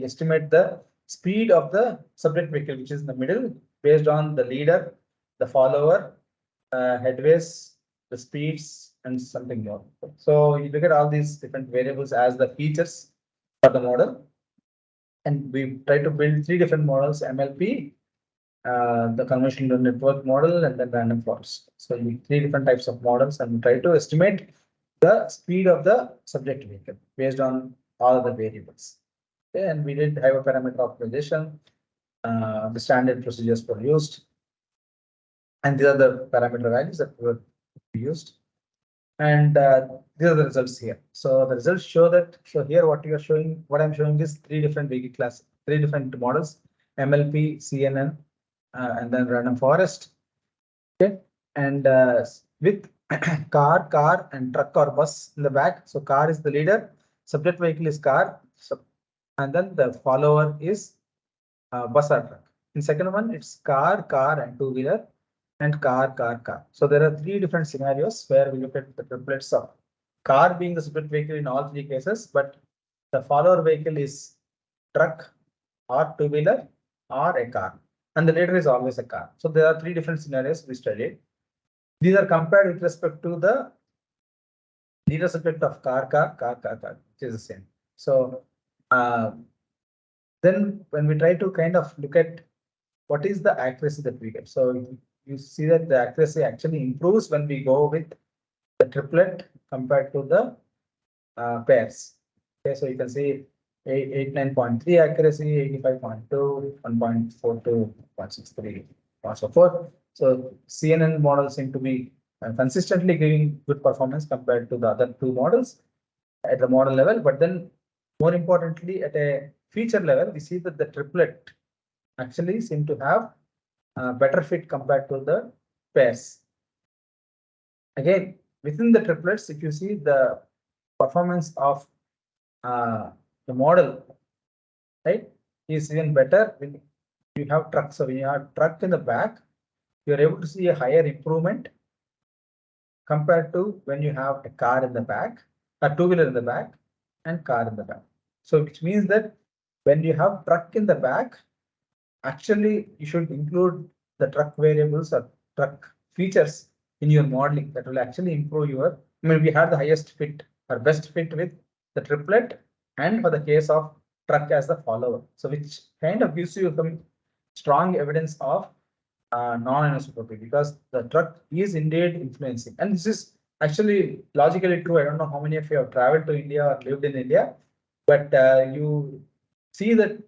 estimate the speed of the subject vehicle, which is in the middle, based on the leader, the follower, headways, the speeds, and something more. So you look at all these different variables as the features for the model, and we try to build three different models: MLP, the convolutional neural network model, and then random forest. So three different types of models, and we try to estimate the speed of the subject vehicle based on all the variables. Okay, and we did hyperparameter optimization. The standard procedures were used, and these are the parameter values that were used. And these are the results here. So the results show that. So here, what I'm showing is three different vehicle classes, three different models: MLP, CNN, and then random forest. Okay, and with car, and truck or bus in the back. So car is the leader, subject vehicle is car, and then the follower is bus or truck. In second one, it's car, and two-wheeler, and car. So there are three different scenarios where we look at the triplets of car being the subject vehicle in all three cases, but the follower vehicle is truck or two-wheeler or a car, and the leader is always a car. So there are three different scenarios we studied. These are compared with respect to the leader subject of car, which is the same. So then when we try to kind of look at what is the accuracy that we get. So you see that the accuracy actually improves when we go with the triplet compared to the pairs. Okay, so you can see 89.3 accuracy, 85.2, 1.42, 0.63, and so forth. So CNN models seem to be consistently giving good performance compared to the other two models at the model level. But then more importantly, at a feature level, we see that the triplet actually seem to have better fit compared to the pairs. Again, within the triplets, if you see the performance of the model, right, is even better when you have trucks. So when you have truck in the back, you are able to see a higher improvement compared to when you have a car in the back, a two-wheeler in the back, and car in the back. So which means that when you have truck in the back, actually you should include the truck variables or truck features in your modeling that will actually improve your. I mean, we have the highest fit or best fit with the triplet, and for the case of truck as the follower. So which kind of gives you some strong evidence of non-anisotropy, because the truck is indeed influencing. And this is actually logically true. I don't know how many of you have traveled to India or lived in India, but you see that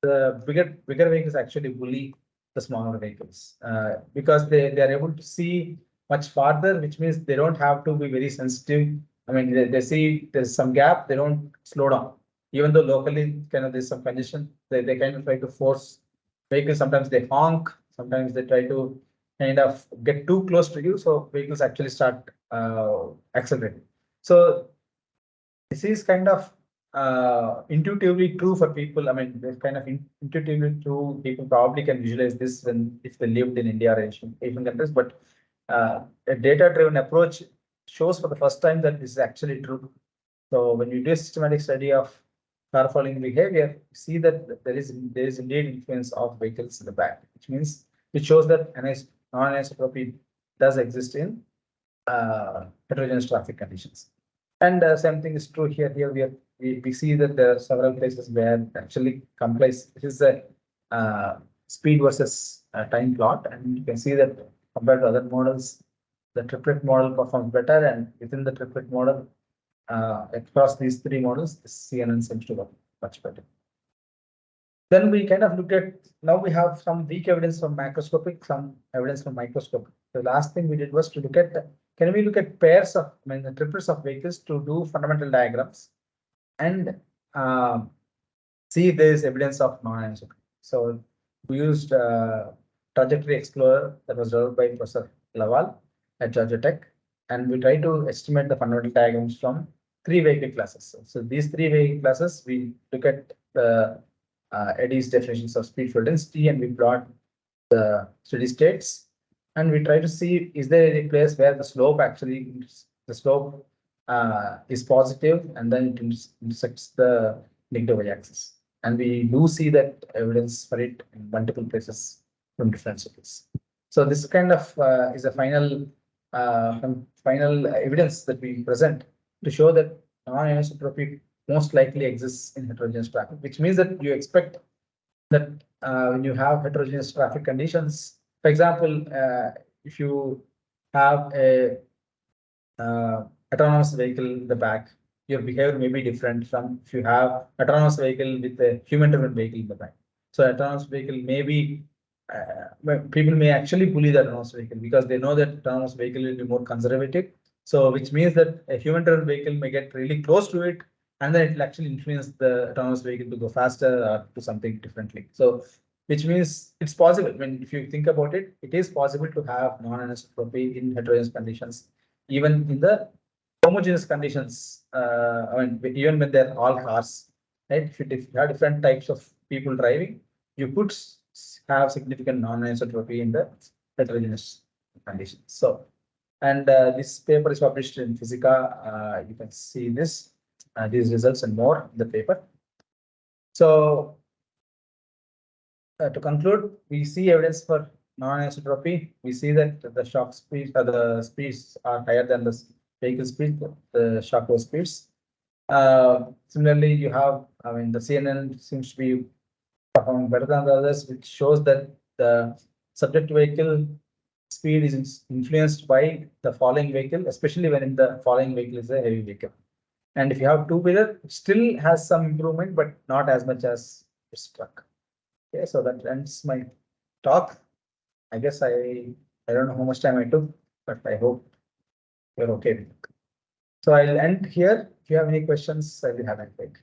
the bigger vehicles actually bully the smaller vehicles because they are able to see much farther, which means they don't have to be very sensitive. I mean, they see there's some gap, they don't slow down. Even though locally kind of there's some congestion, they kind of try to force vehicles, sometimes they honk, sometimes they try to kind of get too close to you. So vehicles actually start accelerating. So this is kind of intuitively true for people. I mean, this kind of intuitively true. People probably can visualize this when if they lived in India or Asian countries. But a data-driven approach shows for the first time that this is actually true. So when you do a systematic study of car following behavior, you see that there is indeed influence of vehicles in the back, which means it shows that non-anisotropy does exist in heterogeneous traffic conditions. And same thing is true here. Here we see that there are several places where actually complies. It is a speed versus time plot, and you can see that compared to other models, the triplet model performs better, and within the triplet model, across these three models, the CNN seems to work much better. Then we kind of look at, now we have some weak evidence from macroscopic, some evidence from microscopic. The last thing we did was to look at, can we look at pairs of, I mean, the triplets of vehicles to do fundamental diagrams and see if there is evidence of non-anisotropy. So we used Trajectory Explorer that was developed by Professor Laval at Georgia Tech, and we try to estimate the fundamental diagrams from three vehicle classes. So these three vehicle classes, we look at the Eddy's definitions of speed field density, and we plot the steady states, and we try to see is there any place where the slope actually is positive, and then it intersects the negative y-axis. And we do see that evidence for it in multiple places from different cities. So this kind of is a final evidence that we present to show that non-anisotropy most likely exists in heterogeneous traffic, which means that you expect that when you have heterogeneous traffic conditions, for example, if you have a autonomous vehicle in the back, your behavior may be different from if you have autonomous vehicle with a human-driven vehicle in the back. So autonomous vehicle may be, people may actually bully the autonomous vehicle because they know that autonomous vehicle will be more conservative. So which means that a human-driven vehicle may get really close to it, and then it will actually influence the autonomous vehicle to go faster or do something differently. So which means it's possible. When if you think about it, it is possible to have non-anisotropy in heterogeneous conditions, even in the homogeneous conditions. I mean, even when they're all cars, right? If you have different types of people driving, you could have significant non-anisotropy in the heterogeneous conditions. So, and this paper is published in Physica. You can see these results and more in the paper. So, to conclude, we see evidence for non-anisotropy. We see that the shock speeds or the speeds are higher than the vehicle speed, the shock wave speeds. Similarly, you have, I mean, the CNN seems to be performing better than the others, which shows that the subject vehicle speed is influenced by the following vehicle, especially when the following vehicle is a heavy vehicle. And if you have two-wheeler, it still has some improvement, but not as much as its truck. Okay, so that ends my talk. I guess I don't know how much time I took, but I hope you're okay with it. So I'll end here. If you have any questions, I'll be happy to take.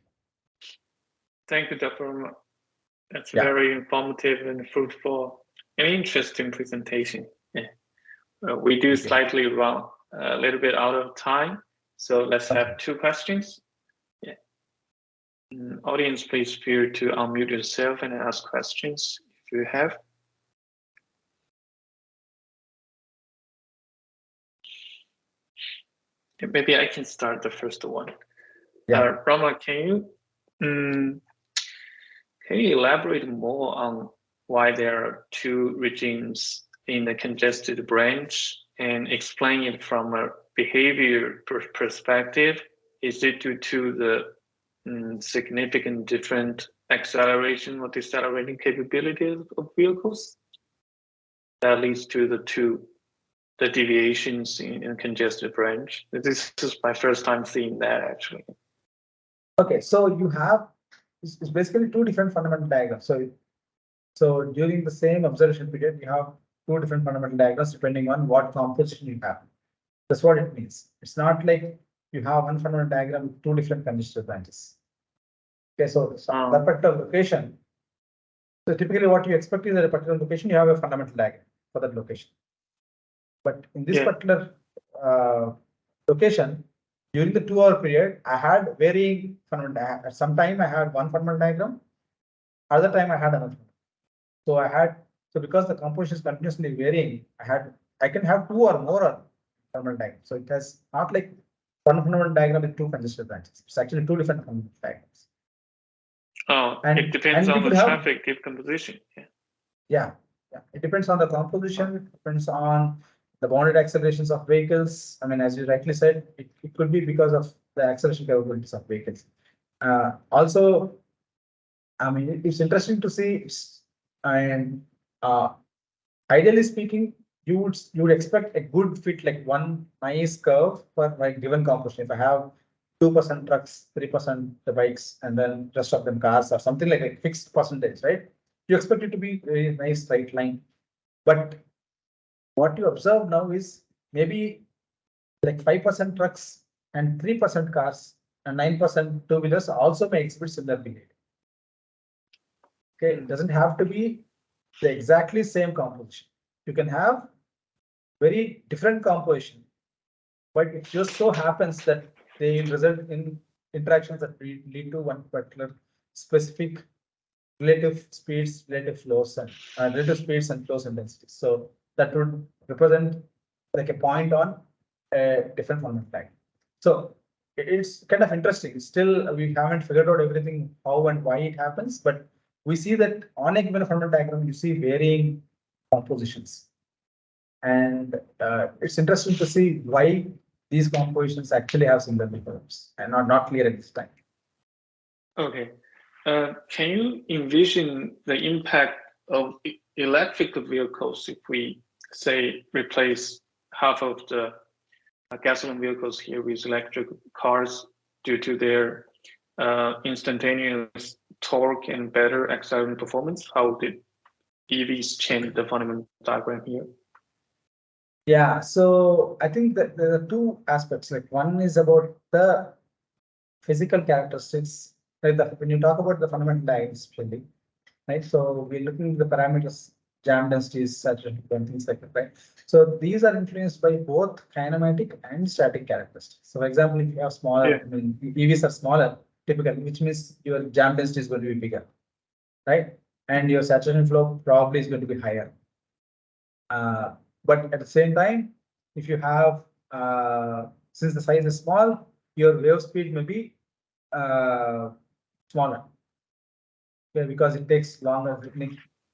Thank you, Dr. That's very informative and fruitful and interesting presentation. Yeah. We do slightly run a little bit out of time, so let's have two questions. Yeah. Audience, please feel to unmute yourself and ask questions if you have. Maybe I can start the first one. Yeah. Rama, can you elaborate more on why there are two regimes in the congested branch and explain it from a behavior perspective? Is it due to the significant different acceleration or decelerating capabilities of vehicles that leads to the deviations in congested branch? This is my first time seeing that actually. Okay, so you have, it's basically two different fundamental diagrams. So during the same observation period, you have two different fundamental diagrams depending on what composition you have. That's what it means. It's not like you have one fundamental diagram with two different congested branches. Okay, so that particular location. So typically what you expect is at a particular location, you have a fundamental diagram for that location. But in this particular location, during the 2-hour period, I had varying fundamental. At some time I had one fundamental diagram, other time I had another. So because the composition is continuously varying, I can have 2 or more fundamental diagrams. So it has not like one fundamental diagram with 2 congested branches. It's actually 2 different fundamental diagrams. Oh, it depends on the traffic decomposition. Yeah. It depends on the composition. It depends on the bounded accelerations of vehicles. I mean, as you rightly said, it could be because of the acceleration capabilities of vehicles. Also, I mean, it's interesting to see. And ideally speaking, you would expect a good fit, like one nice curve for my given composition. If I have 2% trucks, 3% the bikes, and then rest of them cars or something like a fixed percentage, right? You expect it to be a nice straight line. But what you observe now is maybe like 5% trucks and 3% cars and 9% two-wheelers also may exhibit similar behavior. Okay, it doesn't have to be the exactly same composition. You can have very different composition, but it just so happens that they result in interactions that lead to one particular specific relative speeds, relative flows, and relative speeds and flows intensities. So that would represent like a point on a different fundamental diagram. So it's kind of interesting. Still, we haven't figured out everything, how and why it happens, but we see that on a given fundamental diagram, you see varying compositions. And it's interesting to see why these compositions actually have similar behaviors and are not clear at this time. Okay. Can you envision the impact of electric vehicles if we, say, replace half of the gasoline vehicles here with electric cars due to their instantaneous torque and better accelerating performance? How did EVs change the fundamental diagram here? Yeah, so I think that there are 2 aspects. Like one is about the physical characteristics. Like when you talk about the fundamental diagram, especially, right? So we're looking at the parameters, jam densities, saturation, and things like that, right? So these are influenced by both kinematic and static characteristics. So, for example, if you have smaller, I mean, EVs are smaller typically, which means your jam density is going to be bigger, right? And your saturation flow probably is going to be higher. But at the same time, if you have, since the size is small, your wave speed may be smaller. Okay, because it takes longer.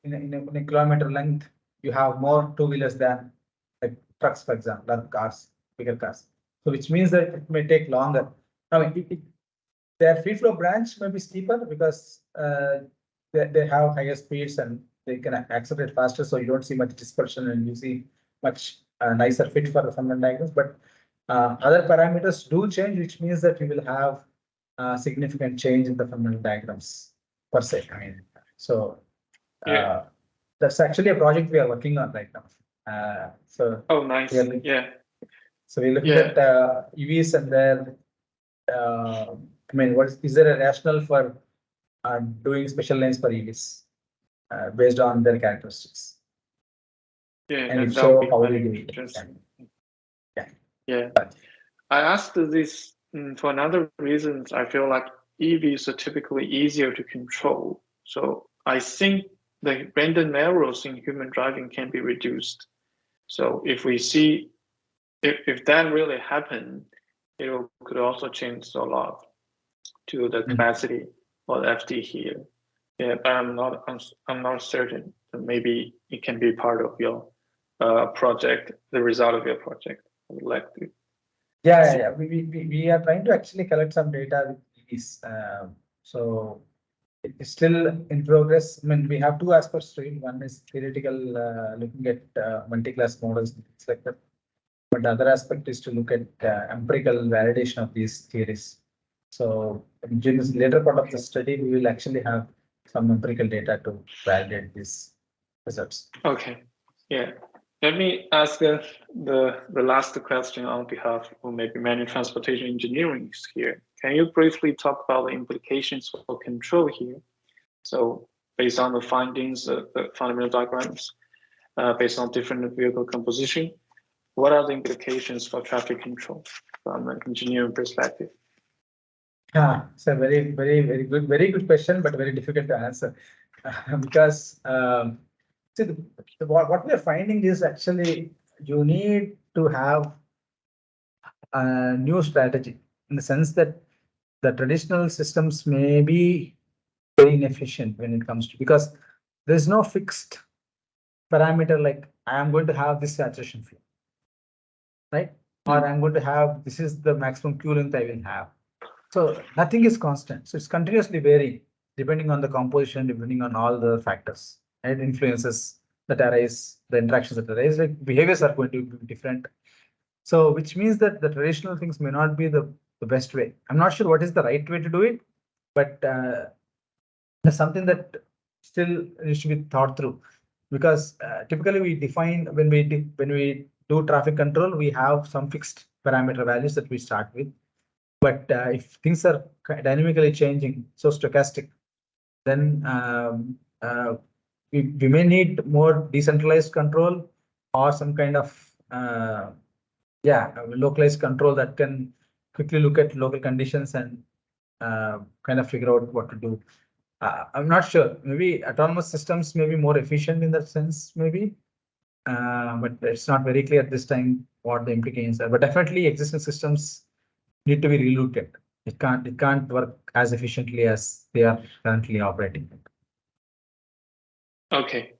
In a kilometer length, you have more two-wheelers than like trucks, for example, or cars, bigger cars. So which means that it may take longer. I mean, their free flow branch may be steeper because they have higher speeds and they can accelerate faster. So you don't see much dispersion and you see much nicer fit for the fundamental diagrams. But other parameters do change, which means that you will have significant change in the fundamental diagrams per se. I mean, so that's actually a project we are working on right now. Oh, nice. So we're looking at EVs and their. I mean, is there a rationale for doing special lanes for EVs based on their characteristics? And if so, how will you do it? Yeah. I asked this for another reason. I feel like EVs are typically easier to control. So I think the random errors in human driving can be reduced. So if we see, if that really happened, it could also change a lot to the capacity of FD here. Yeah, but I'm not certain. Maybe it can be part of your project, the result of your project. I would like to. Yeah. We are trying to actually collect some data with these. So it's still in progress. I mean, we have 2 aspects to it. One is theoretical, looking at multi-class models and things like that. But the other aspect is to look at empirical validation of these theories. So in this later part of the study, we will actually have some empirical data to validate these results. Okay. Yeah. Let me ask the last question on behalf of maybe many transportation engineering here. Can you briefly talk about the implications for control here? So based on the findings, the fundamental diagrams, based on different vehicle composition. What are the implications for traffic control from an engineering perspective? It's a very good question, but very difficult to answer because see, what we are finding is actually you need to have a new strategy in the sense that the traditional systems may be very inefficient when it comes to, because there's no fixed parameter like I am going to have this saturation flow, right? Or I'm going to have, this is the maximum Q length I will have. So nothing is constant. So it's continuously varying depending on the composition, depending on all the factors and influences that arise, the interactions that arise, like behaviors are going to be different. So which means that the traditional things may not be the best way. I'm not sure what is the right way to do it, but it's something that still needs to be thought through, because typically we define when we do traffic control, we have some fixed parameter values that we start with. But if things are dynamically changing, so stochastic, then we may need more decentralized control or some kind of localized control that can quickly look at local conditions and kind of figure out what to do. I'm not sure. Maybe autonomous systems may be more efficient in that sense, maybe. But it's not very clear at this time what the implications are. But definitely existing systems need to be relooked at. It can't work as efficiently as they are currently operating. Okay.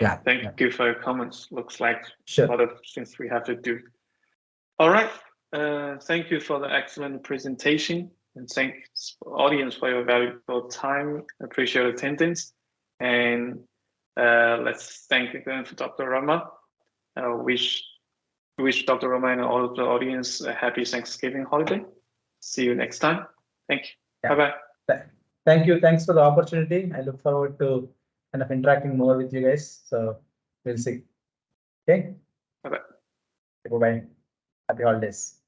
Yeah, Thank you for your comments. Looks like a lot of things we have to do. All right. Thank you for the excellent presentation, and thanks audience for your valuable time. Appreciate attendance, and let's thank again for Dr. Rama. Wish Dr. Rama and all of the audience a happy Thanksgiving holiday. See you next time. Thank you. Bye bye. Thank you. Thanks for the opportunity. I look forward to kind of interacting more with you guys. So we'll see. Okay. Bye bye. Bye bye. Happy holidays.